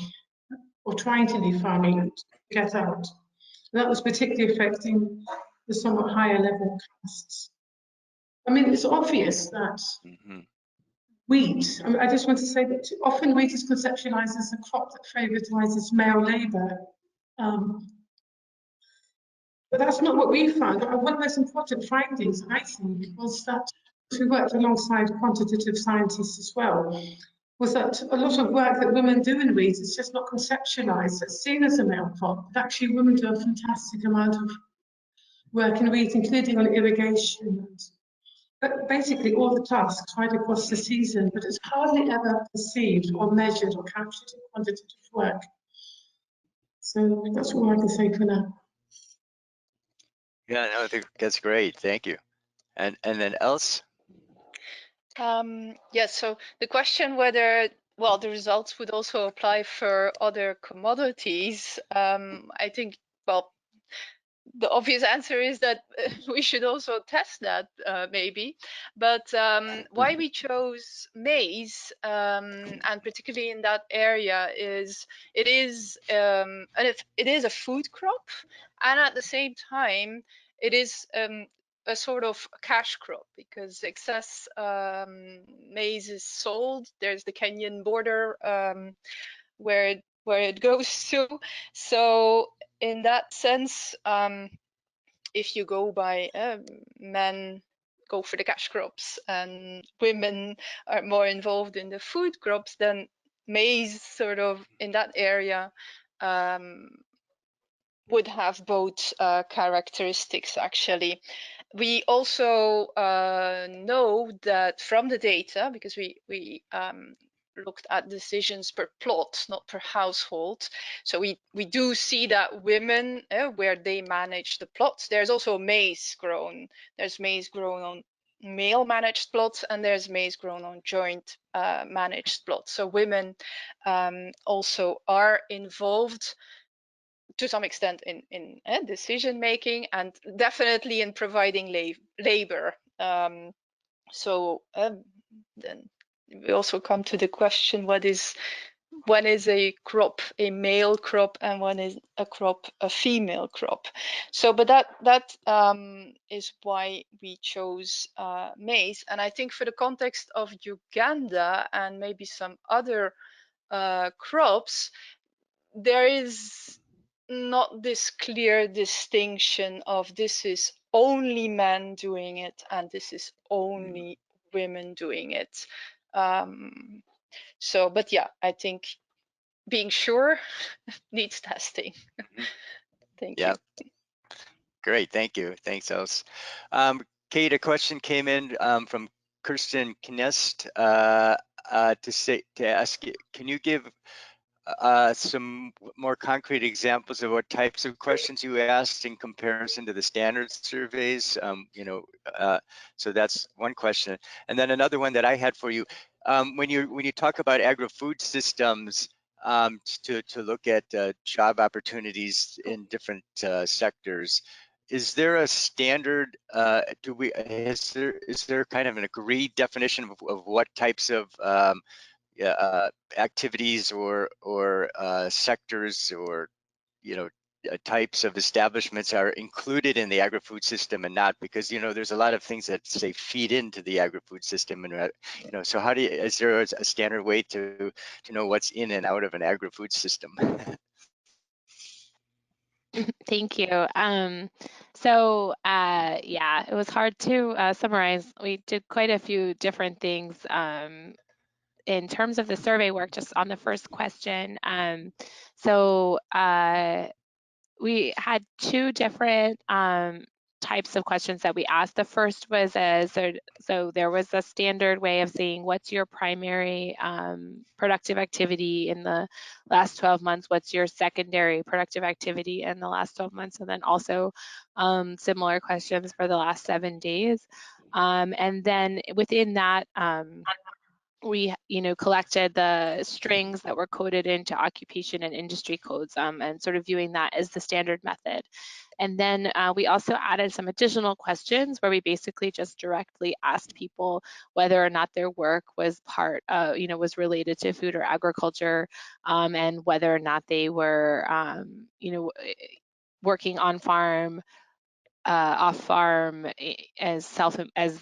or trying to leave farming and get out. And that was particularly affecting the somewhat higher level castes. I mean, it's obvious that wheat, I just want to say that often wheat is conceptualized as a crop that favorizes male labor. But that's not what we found. One of the most important findings, I think, was that we worked alongside quantitative scientists as well, was that a lot of work that women do in wheat is just not conceptualized. It's seen as a male crop, but actually women do a fantastic amount of work in wheat, including on irrigation, but basically all the tasks right across the season, but it's hardly ever perceived or measured or captured in quantitative work. So that's all I can say for now. Yeah, no, I think that's great. Thank you. And then Els? Yes, so the question whether, well, the results would also apply for other commodities, I think, well, the obvious answer is that we should also test that maybe, but why we chose maize, and particularly in that area, is it is a food crop, and at the same time it is a sort of cash crop, because excess maize is sold. There's the Kenyan border where it goes to. So in that sense, if you go by men go for the cash crops and women are more involved in the food crops, then maize sort of in that area would have both characteristics actually. We also know that from the data, because we looked at decisions per plot, not per household. So we do see that women, where they manage the plots, there's also maize grown. There's maize grown on male managed plots, and there's maize grown on joint managed plots. So women also are involved to some extent in decision making, and definitely in providing labor. Then we also come to the question, when is a crop a male crop and when is a crop a female crop? So, but that is why we chose maize. And I think for the context of Uganda and maybe some other crops, there is not this clear distinction of this is only men doing it and this is only women doing it. So, but yeah, I think being sure needs testing. Thank you. Great, thank you. Thanks, Els. Kate, a question came in from Kirsten Knest to ask you, can you give some more concrete examples of what types of questions you asked in comparison to the standard surveys? So that's one question. And then another one that I had for you, when you talk about agri-food systems, to look at job opportunities in different sectors, is there a standard? Is there kind of an agreed definition of what types of activities or sectors or types of establishments are included in the agri-food system and not? Because there's a lot of things that say feed into the agri-food system, and so how is there a standard way to know what's in and out of an agri-food system? Thank you. Yeah, it was hard to summarize. We did quite a few different things in terms of the survey work. Just on the first question, we had two different types of questions that we asked. The first was so there was a standard way of saying, what's your primary productive activity in the last 12 months? What's your secondary productive activity in the last 12 months? And then also similar questions for the last 7 days. And then within that, we collected the strings that were coded into occupation and industry codes, and sort of viewing that as the standard method. And then we also added some additional questions where we basically just directly asked people whether or not their work was was related to food or agriculture, and whether or not they were working on farm, off farm, as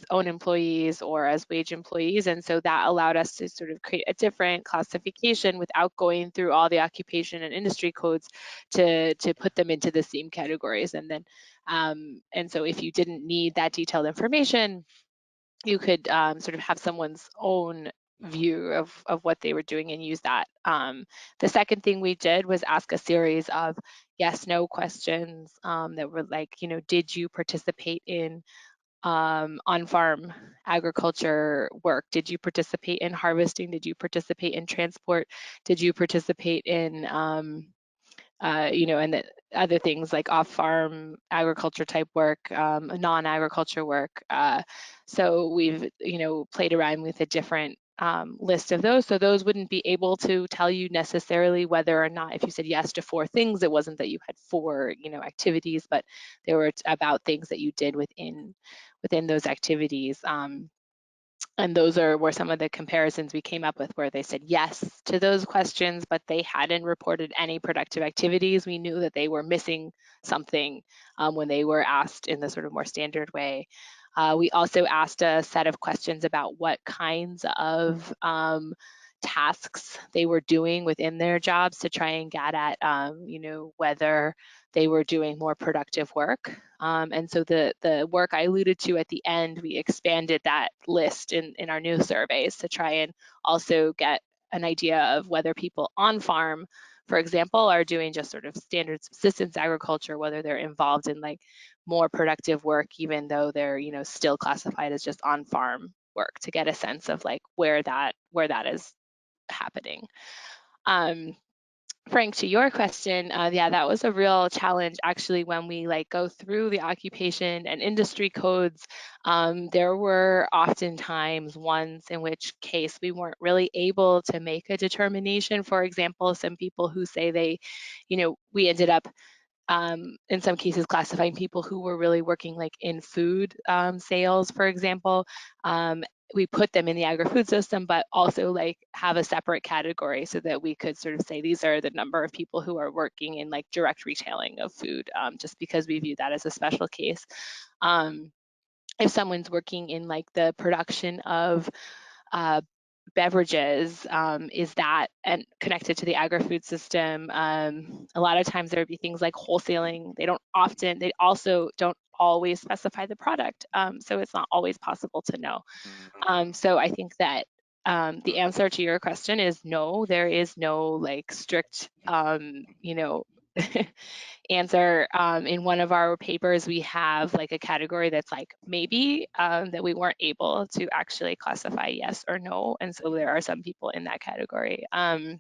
own employees or as wage employees. And so that allowed us to sort of create a different classification without going through all the occupation and industry codes to put them into the same categories. And then and so if you didn't need that detailed information, you could sort of have someone's own view of what they were doing and use that. The second thing we did was ask a series of yes/no questions that were like, did you participate in on-farm agriculture work? Did you participate in harvesting? Did you participate in transport? Did you participate in and the other things like off-farm agriculture type work, non-agriculture work. So we've, played around with a different list of those. So those wouldn't be able to tell you necessarily whether or not, if you said yes to 4 things, it wasn't that you had 4, activities, but they were about things that you did within those activities. And those were some of the comparisons we came up with, where they said yes to those questions, but they hadn't reported any productive activities. We knew that they were missing something when they were asked in the sort of more standard way. We also asked a set of questions about what kinds of tasks they were doing within their jobs to try and get at, whether they were doing more productive work. And so the work I alluded to at the end, we expanded that list in our new surveys to try and also get an idea of whether people on farm, for example, are doing just sort of standard subsistence agriculture, whether they're involved in like more productive work, even though they're, still classified as just on farm work, to get a sense of like where that is happening. Frank, to your question, yeah, that was a real challenge actually when we go through the occupation and industry codes. There were oftentimes ones in which case we weren't really able to make a determination. For example, some people who say they, we ended up in some cases classifying people who were really working in food sales, for example. We put them in the agri-food system, but also have a separate category so that we could sort of say these are the number of people who are working in direct retailing of food, just because we view that as a special case. If someone's working in the production of beverages, is that and connected to the agri-food system? A lot of times there would be things like wholesaling. They also don't always specify the product, so it's not always possible to know. So I think that the answer to your question is no, there is no strict answer. In one of our papers, we have a category that's maybe, that we weren't able to actually classify yes or no. And so there are some people in that category. And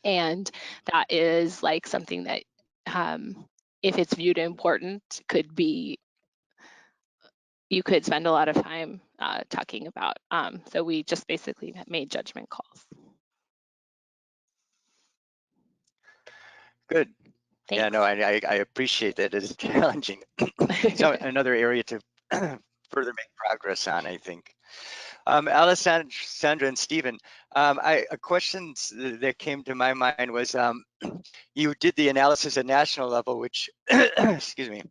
that is something that, if it's viewed important, could be, you could spend a lot of time talking about. So we just basically made judgment calls. Good. Thanks. Yeah, no, I appreciate that. It's challenging. So another area to further make progress on, I think. Alessandra and Stephen, a question that came to my mind was, you did the analysis at national level, which, excuse me,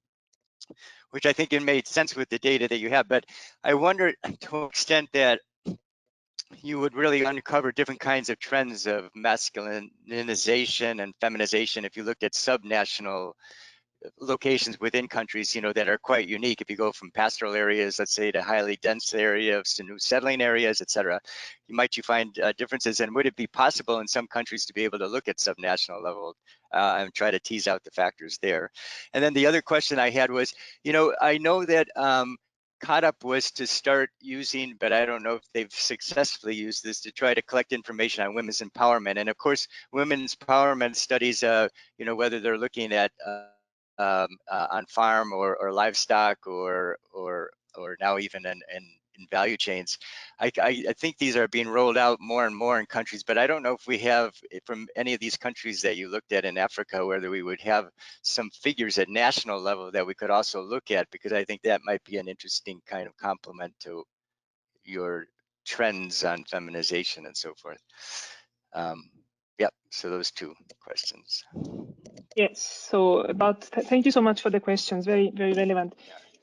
which I think it made sense with the data that you have, but I wonder to what extent that you would really uncover different kinds of trends of masculinization and feminization if you looked at subnational locations within countries, that are quite unique. If you go from pastoral areas, let's say, to highly dense areas, to new settling areas, et cetera, you find differences. And would it be possible in some countries to be able to look at subnational level and try to tease out the factors there? And then the other question I had was, I know that CODUP was to start using, but I don't know if they've successfully used this, to try to collect information on women's empowerment. And of course, women's empowerment studies, whether they're looking at on farm or livestock or now even in value chains, I think these are being rolled out more and more in countries, but I don't know if we have, from any of these countries that you looked at in Africa, whether we would have some figures at national level that we could also look at, because I think that might be an interesting kind of complement to your trends on feminization and so forth. Yep, so those two questions. Yes, so thank you so much for the questions, very, very relevant.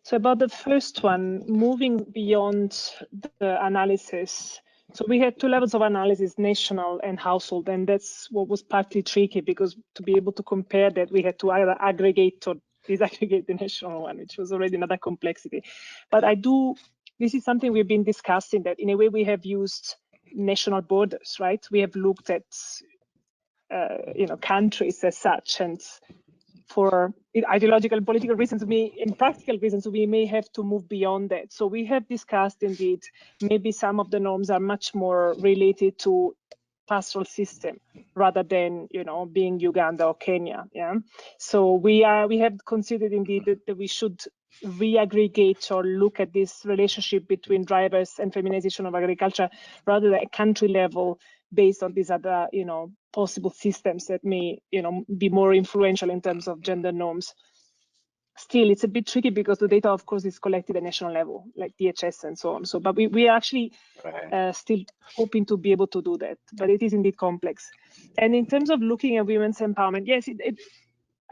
So about the first one, moving beyond the analysis. So we had two levels of analysis, national and household, and that's what was partly tricky, because to be able to compare that, we had to either aggregate or disaggregate the national one, which was already another complexity. But this is something we've been discussing, that in a way we have used national borders, right? We have looked at countries as such, and for ideological and political reasons, in practical reasons, we may have to move beyond that. So we have discussed, indeed, maybe some of the norms are much more related to pastoral system rather than, being Uganda or Kenya. Yeah. So we have considered, indeed, that we should re-aggregate or look at this relationship between drivers and feminization of agriculture rather than at country level, based on these other, possible systems that may, be more influential in terms of gender norms. Still, it's a bit tricky because the data, of course, is collected at national level, like DHS and so on. So, but we are actually still hoping to be able to do that, but it is indeed complex. And in terms of looking at women's empowerment, yes,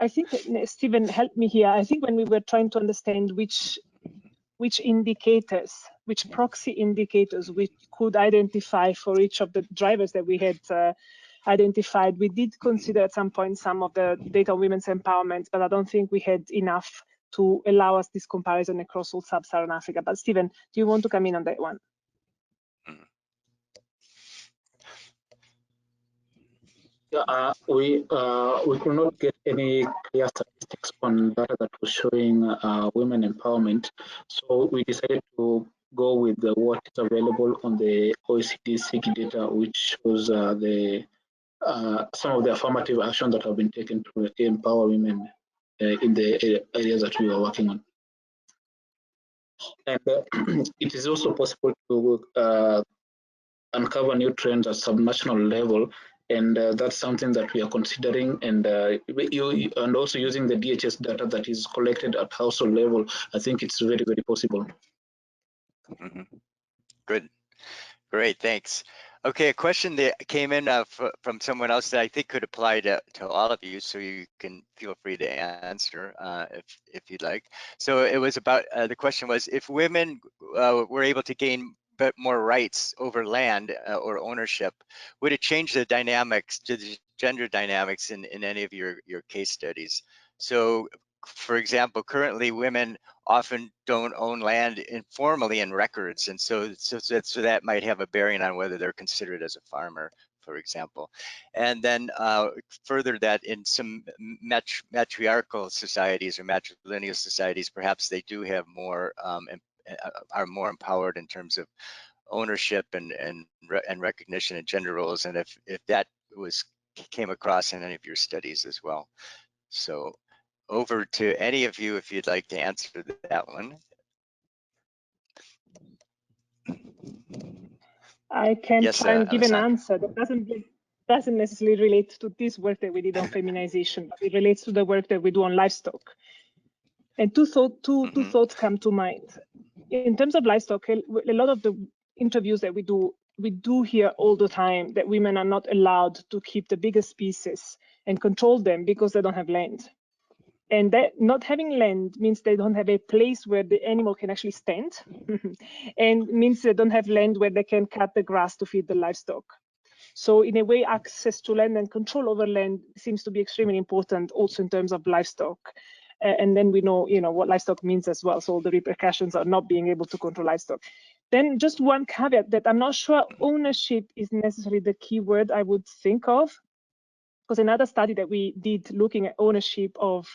I think that Stephen helped me here. I think when we were trying to understand which indicators, which proxy indicators we could identify for each of the drivers that we had identified, we did consider at some point some of the data on women's empowerment, but I don't think we had enough to allow us this comparison across all Sub-Saharan Africa. But Stephen, do you want to come in on that one? Yeah, we could not get any clear statistics on data that was showing women empowerment. So we decided to go with what is available on the OECD SIG data, which shows some of the affirmative action that have been taken to empower women in the areas that we are working on. And it is also possible to uncover new trends at subnational level, and that's something that we are considering. And and also using the DHS data that is collected at household level, I think it's very, very possible. Mm-hmm. Good. Great, thanks. Okay, a question that came in from someone else that I think could apply to all of you, so you can feel free to answer if you'd like. So it was about, the question was, if women were able to gain more rights over land or ownership, would it change the dynamics, the gender dynamics in any of your case studies? So, for example, currently women often don't own land informally in records, and so that might have a bearing on whether they're considered as a farmer, for example. And then further, that in some matriarchal societies or matrilineal societies, perhaps they do have more are more empowered in terms of ownership and recognition and gender roles, and if that came across in any of your studies as well. So over to any of you if you'd like to answer that one. I can try and give an answer that doesn't necessarily relate to this work that we did on feminization, but it relates to the work that we do on livestock. And two thoughts come to mind. In terms of livestock, a lot of the interviews that we do hear all the time that women are not allowed to keep the biggest species and control them because they don't have land. And that not having land means they don't have a place where the animal can actually stand, and means they don't have land where they can cut the grass to feed the livestock. So in a way, access to land and control over land seems to be extremely important also in terms of livestock. And then we know, what livestock means as well. So the repercussions are not being able to control livestock. Then just one caveat that I'm not sure ownership is necessarily the key word I would think of. Because another study that we did looking at ownership of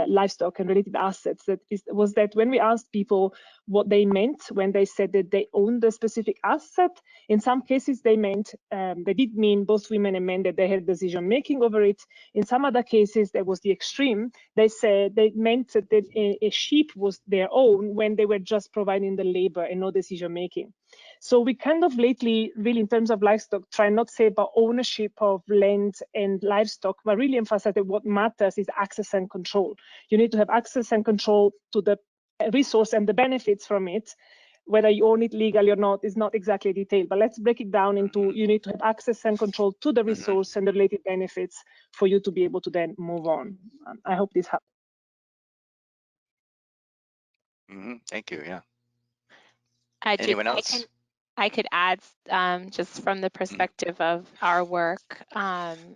livestock and related assets was that when we asked people what they meant when they said that they owned a specific asset, in some cases they did mean both women and men that they had decision making over it. In some other cases, that was the extreme. They said they meant that a sheep was their own when they were just providing the labor and no decision making. So we kind of lately, really in terms of livestock, try not to say about ownership of land and livestock, but really emphasize that what matters is access and control. You need to have access and control to the resource and the benefits from it. Whether you own it legally or not is not exactly detailed, but let's break it down into you need to have access and control to the resource and the related benefits for you to be able to then move on. I hope this helps. Thank you. Yeah. Anyone else? I could add, just from the perspective of our work,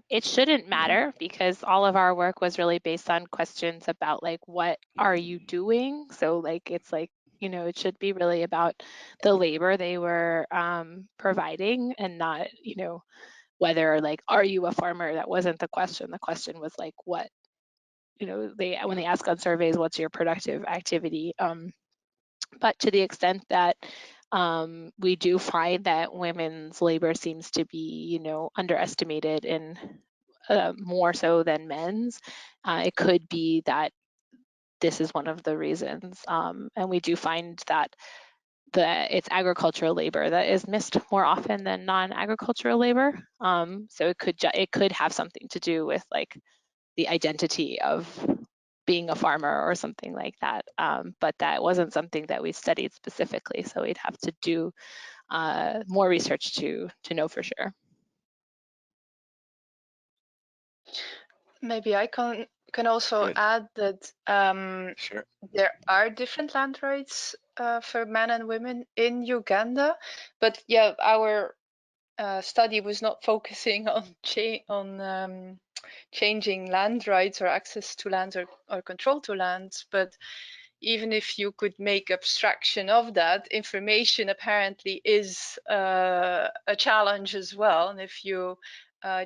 it shouldn't matter because all of our work was really based on questions about like, what are you doing? So like, it's like, it should be really about the labor they were providing and not, whether like, are you a farmer? That wasn't the question. The question was like, what, when they ask on surveys, what's your productive activity? But to the extent that we do find that women's labor seems to be, underestimated in more so than men's, it could be that this is one of the reasons. And we do find that it's agricultural labor that is missed more often than non-agricultural labor. So it could have something to do with like the identity of being a farmer or something like that. But that wasn't something that we studied specifically. So we'd have to do more research to know for sure. Maybe I can also add that Sure. there are different land rights for men and women in Uganda, but yeah, our study was not focusing on changing land rights or access to lands or control to lands, but even if you could make abstraction of that, information apparently is a challenge as well. And if you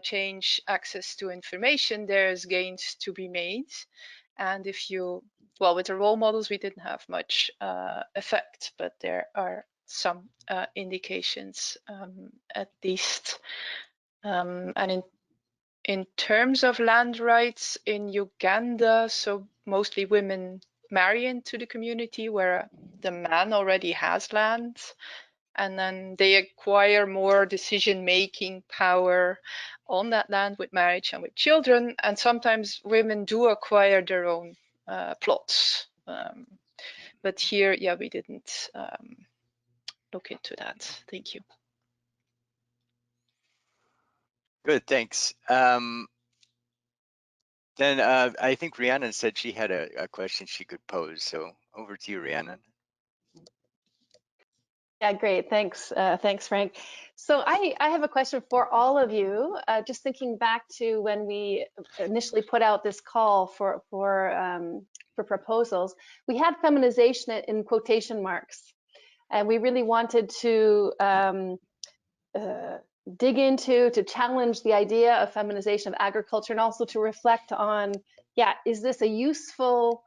change access to information, there's gains to be made. And if you well, with the role models, we didn't have much effect, but there are some indications at least. And in terms of land rights in Uganda, so mostly women marry into the community where the man already has land, and then they acquire more decision-making power on that land with marriage and with children. And sometimes women do acquire their own plots. But here, yeah, we didn't look into that. Thank you. Good, thanks. Then I think Rhiannon said she had a question she could pose. So over to you, Rhiannon. Yeah, great. Thanks. Thanks, Frank. So I have a question for all of you. Just thinking back to when we initially put out this call for proposals, we had feminization in quotation marks, and we really wanted to dig into, to challenge the idea of feminization of agriculture, and also to reflect on, yeah, is this a useful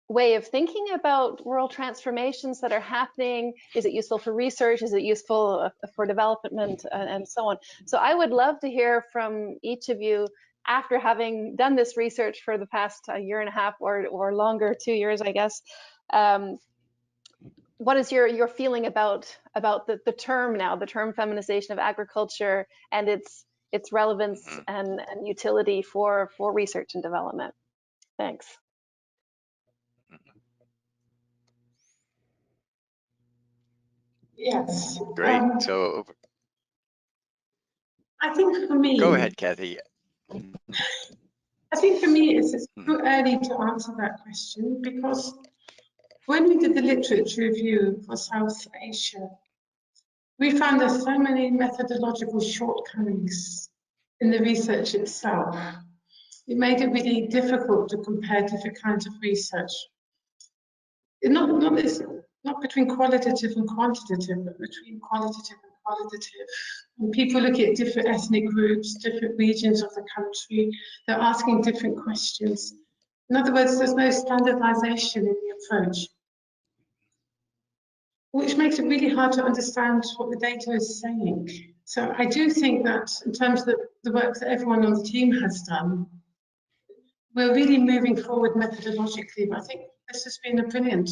way of thinking about rural transformations that are happening? Is it useful for research? Is it useful for development, and so on? So I would love to hear from each of you after having done this research for the past year and a half or longer, 2 years, I guess. What is your feeling about the term now, the term feminization of agriculture, and its relevance and utility for research and development? Thanks. Yes. Great. So I think for me, go ahead, Cathy. I think for me it's too early to answer that question, because when we did the literature review for South Asia, we found there's so many methodological shortcomings in the research itself. It made it really difficult to compare different kinds of research. Not between qualitative and quantitative, but between qualitative and qualitative. When people look at different ethnic groups, different regions of the country, they're asking different questions. In other words, there's no standardization in the approach, which makes it really hard to understand what the data is saying. So I do think that in terms of the work that everyone on the team has done, we're really moving forward methodologically, but I think this has been a brilliant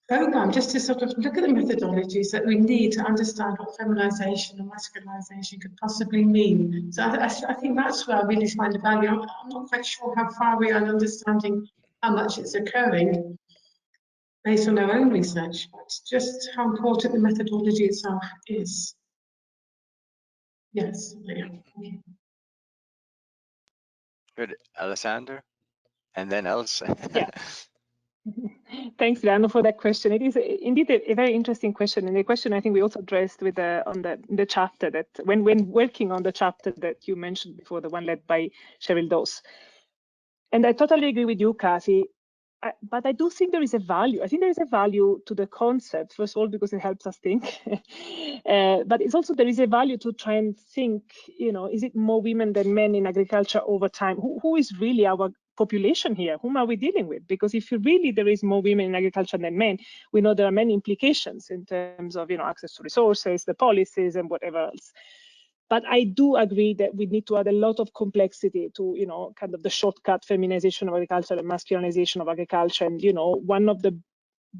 program just to sort of look at the methodologies that we need to understand what feminization and masculinization could possibly mean. So I think that's where I really find the value. I'm not quite sure how far we are in understanding how much it's occurring based on our own research, but just how important the methodology itself is. Yes. Yeah. Good, Alessandra, and then Els. Yeah. Thanks, Leandro, for that question. It is indeed a very interesting question, and a question I think we also addressed with the chapter that when working on the chapter that you mentioned before, the one led by Cheryl Dawes. And I totally agree with you, Cathy. But I do think there is a value. I think there is a value to the concept, first of all, because it helps us think. But it's also, there is a value to try and think, is it more women than men in agriculture over time? Who is really our population here? Whom are we dealing with? Because if there is more women in agriculture than men, we know there are many implications in terms of, access to resources, the policies, and whatever else. But I do agree that we need to add a lot of complexity to, kind of the shortcut feminization of agriculture and masculinization of agriculture. And, one of the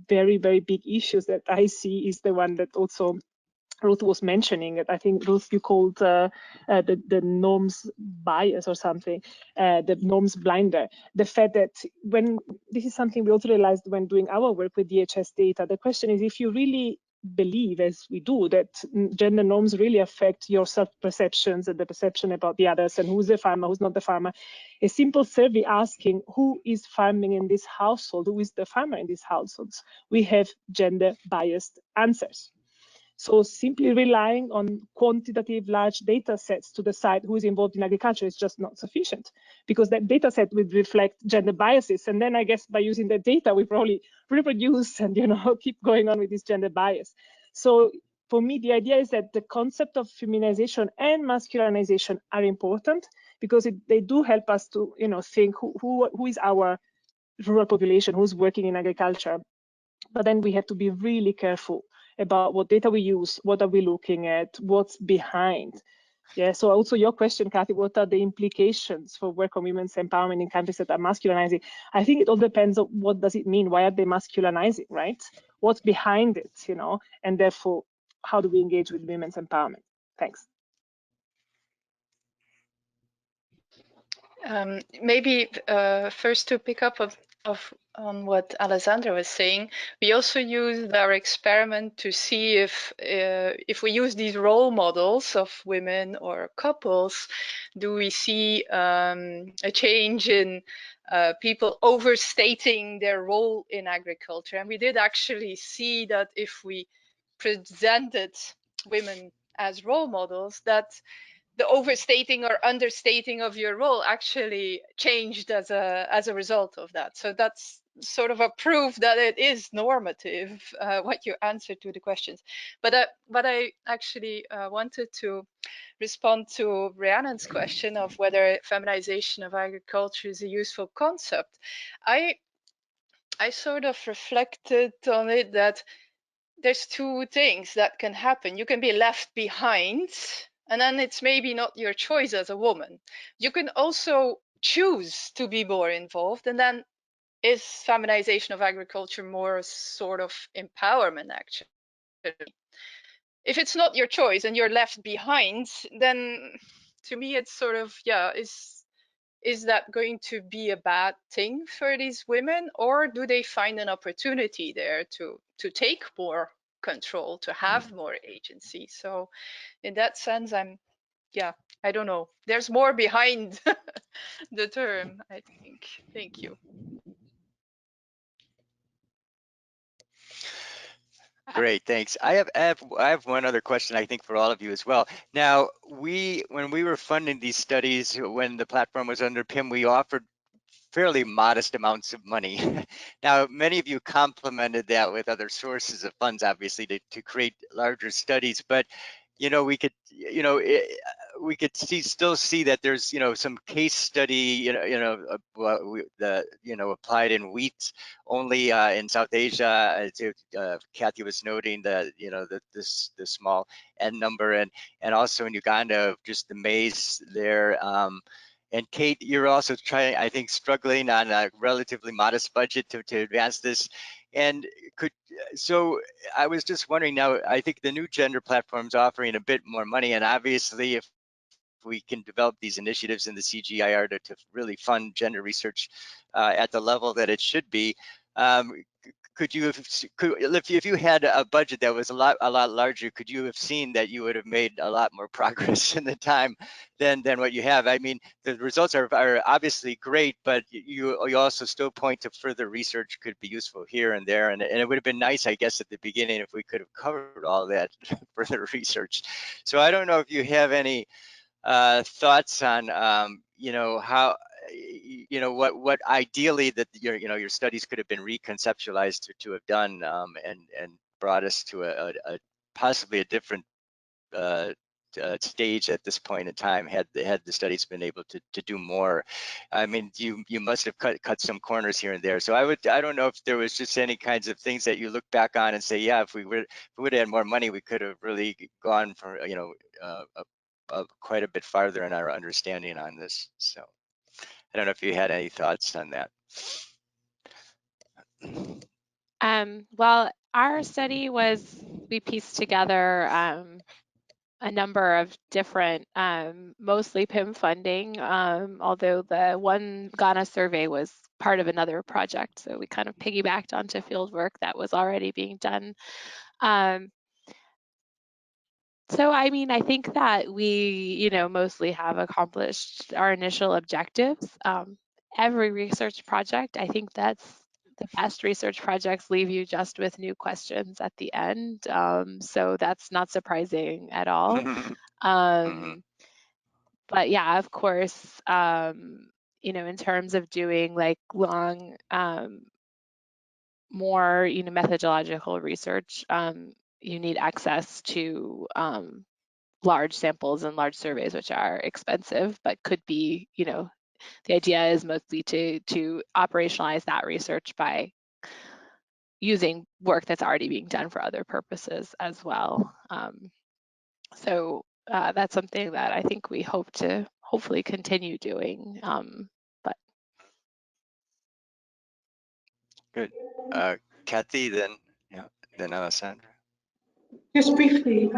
very, very big issues that I see is the one that also Ruth was mentioning. I think, Ruth, you called the norms bias or something, the norms blinder. The fact that this is something we also realized when doing our work with DHS data, the question is, if you really believe, as we do, that gender norms really affect your self-perceptions and the perception about the others and who's the farmer, who's not the farmer, a simple survey asking who is farming in this household, who is the farmer in these households, we have gender-biased answers. So simply relying on quantitative large data sets to decide who is involved in agriculture is just not sufficient, because that data set would reflect gender biases. And then I guess by using the data, we probably reproduce and keep going on with this gender bias. So for me, the idea is that the concept of feminization and masculinization are important because they do help us to, think who is our rural population, who's working in agriculture. But then we have to be really careful about what data we use, what are we looking at, what's behind. Yeah, so also your question, Cathy, what are the implications for work on women's empowerment in countries that are masculinizing? I think it all depends on what does it mean? Why are they masculinizing, right? What's behind it, and therefore, how do we engage with women's empowerment? Thanks. Maybe first to pick up on what Alessandra was saying, we also used our experiment to see if we use these role models of women or couples, do we see a change in people overstating their role in agriculture? And we did actually see that if we presented women as role models, that the overstating or understating of your role actually changed as a result of that. So that's sort of a proof that it is normative, what you answer to the questions. But I actually wanted to respond to Rhiannon's question of whether feminization of agriculture is a useful concept. I sort of reflected on it that there's two things that can happen. You can be left behind, and then it's maybe not your choice as a woman. You can also choose to be more involved, and then is feminization of agriculture more a sort of empowerment, actually? If it's not your choice and you're left behind, then to me it's sort of, yeah, is that going to be a bad thing for these women, or do they find an opportunity there to take more control, to have more agency? So in that sense, I don't know. There's more behind the term, I think. Thank you. Great, thanks. I have one other question, I think, for all of you as well. Now, when we were funding these studies, when the platform was under PIM, we offered fairly modest amounts of money. Now, many of you complemented that with other sources of funds, obviously, to create larger studies. But we could, we could still see that there's, some case study, applied in wheat only in South Asia. Cathy was noting that, the small N number, and also in Uganda, just the maize there. And Kate, you're also I think, struggling on a relatively modest budget to advance this. And so I was just wondering now, I think the new gender platform's offering a bit more money, and obviously if we can develop these initiatives in the CGIAR to really fund gender research at the level that it should be, if you had a budget that was a lot larger, could you have seen that you would have made a lot more progress in the time than what you have? I mean, the results are obviously great, but you also still point to further research could be useful here and there, and it would have been nice, I guess, at the beginning if we could have covered all that further research. So I don't know if you have any thoughts on how what ideally that your studies could have been reconceptualized to have done, and brought us to a possibly a different stage at this point in time had the studies been able to do more. I mean, you must have cut some corners here and there. So I don't know if there was just any kinds of things that you look back on and say, yeah, if we would have had more money, we could have really gone for quite a bit farther in our understanding on this. So I don't know if you had any thoughts on that. Well, our study we pieced together a number of different, mostly PIM funding, although the one Ghana survey was part of another project. So we kind of piggybacked onto fieldwork that was already being done. So, I mean, I think that we, mostly have accomplished our initial objectives. Every research project, I think that's the best research projects leave you just with new questions at the end. So that's not surprising at all. But yeah, of course, in terms of doing like long, more, methodological research, you need access to large samples and large surveys, which are expensive, but could be, you know, the idea is mostly to operationalize that research by using work that's already being done for other purposes as well. So that's something that I think we hope to hopefully continue doing. But Good. Cathy, then Alessandra. Just briefly,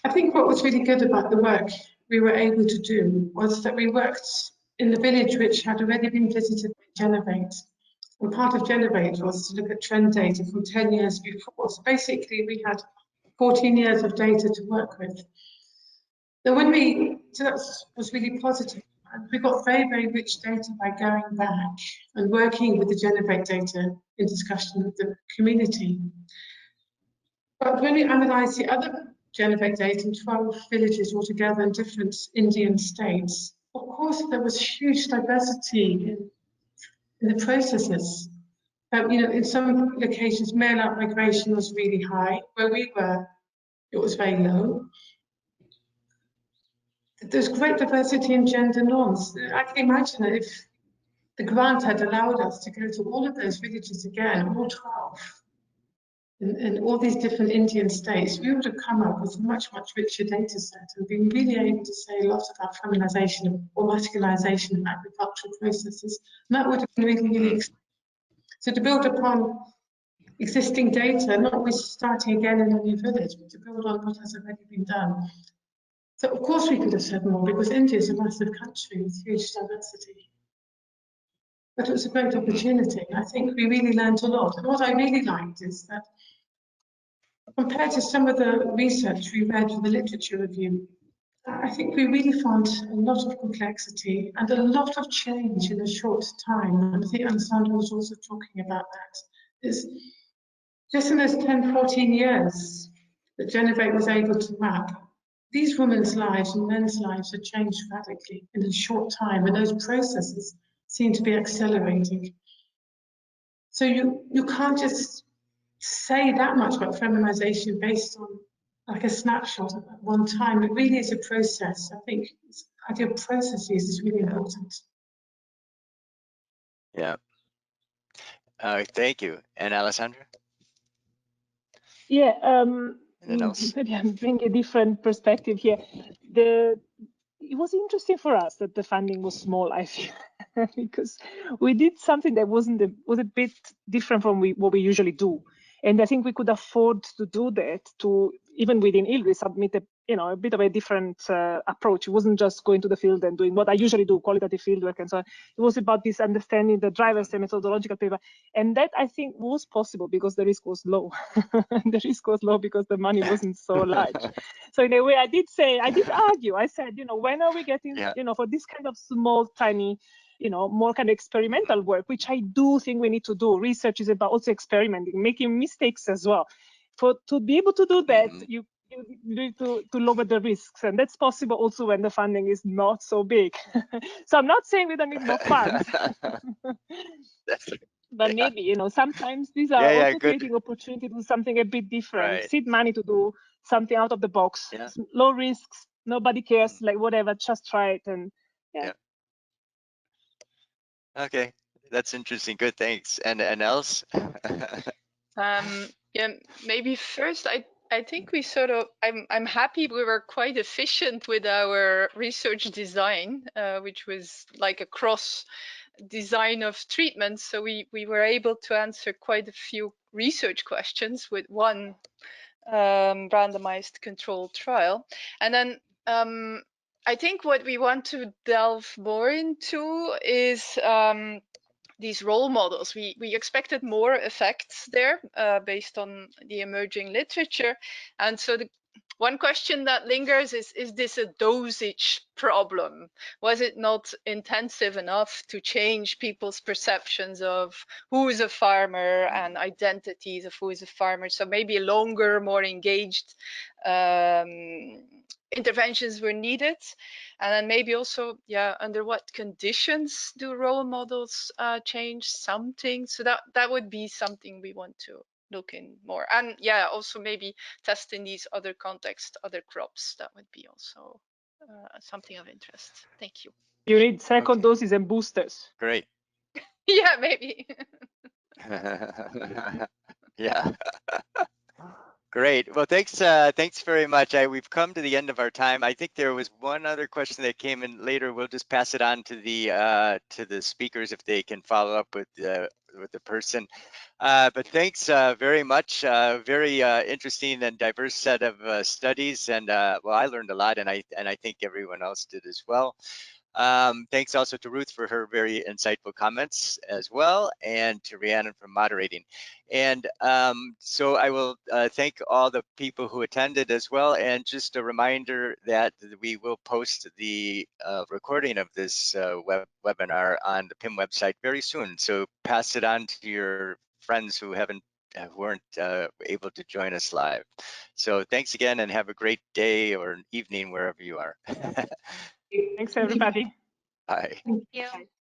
I think what was really good about the work we were able to do was that we worked in the village which had already been visited by Generate. And part of Generate was to look at trend data from 10 years before. So basically we had 14 years of data to work with. So that was really positive. And we got very, very rich data by going back and working with the Generate data in discussion with the community. But when we analysed the other Generate data in 12 villages altogether in different Indian states, of course there was huge diversity in the processes. You know, in some locations, male-out migration was really high. Where we were, it was very low. There's great diversity in gender norms. I can imagine that if the grant had allowed us to go to all of those villages again, all 12, in all these different Indian states, we would have come up with a much, much richer data set and been really able to say a lot about feminization or masculinization of agricultural processes. And that would have been really, really exciting. So to build upon existing data, not always starting again in a new village, but to build on what has already been done. So of course we could have said more because India is a massive country with huge diversity. But it was a great opportunity. I think we really learned a lot. And what I really liked is that compared to some of the research we read for the literature review, I think we really found a lot of complexity and a lot of change in a short time. And I think Alessandra was also talking about that. Is just in those 10, 14 years that Generate was able to map, these women's lives and men's lives have changed radically in a short time, and those processes seem to be accelerating. So you can't just say that much about feminization based on like a snapshot at one time. It really is a process. I think the idea of processes is really important. Yeah. Thank you. And Alessandra? Yeah, Else? maybe I'm bringing a different perspective here. It was interesting for us that the funding was small, I feel, because we did something that was a bit different from what we usually do. And I think we could afford to do that, to even within ILRI submit a bit of a different approach. It wasn't just going to the field and doing what I usually do, qualitative fieldwork and so on. It was about this understanding the drivers, the methodological paper. And that I think was possible because the risk was low. The risk was low because the money wasn't so large. So in a way, I did argue. I said, when are we getting, for this kind of small, tiny, more kind of experimental work, which I do think we need to do. Research is about also experimenting, making mistakes as well. To be able to do that, you need to lower the risks, and that's possible also when the funding is not so big. So I'm not saying we don't need more funds, but maybe sometimes these are also creating opportunity to do something a bit different. Right. Seed money to do something out of the box, low risks, nobody cares, like whatever, just try it. And Okay, that's interesting. Good, thanks. And Els? Yeah, maybe first I think we sort of I'm happy we were quite efficient with our research design, which was like a cross design of treatments. So we were able to answer quite a few research questions with one randomized controlled trial. And then I think what we want to delve more into is these role models. We expected more effects there based on the emerging literature. And so the one question that lingers is this a dosage problem? Was it not intensive enough to change people's perceptions of who is a farmer and identities of who is a farmer? So maybe longer, more engaged interventions were needed. And then maybe also, under what conditions do role models change something? So that would be something we want to look in more. And yeah, also maybe test in these other contexts, other crops. That would be also something of interest. Thank you. You need second doses and boosters. Great. Yeah, maybe. Yeah. Great. Well, thanks very much. We've come to the end of our time. I think there was one other question that came in later. We'll just pass it on to the speakers if they can follow up with the person. But thanks very much. Very interesting and diverse set of studies, and well, I learned a lot, and I think everyone else did as well. Thanks also to Ruth for her very insightful comments as well, and to Rhiannon for moderating. And so I will thank all the people who attended as well, and just a reminder that we will post the recording of this webinar on the PIM website very soon. So pass it on to your friends who weren't able to join us live. So thanks again, and have a great day or evening wherever you are. Thanks, everybody. Bye. Thank you.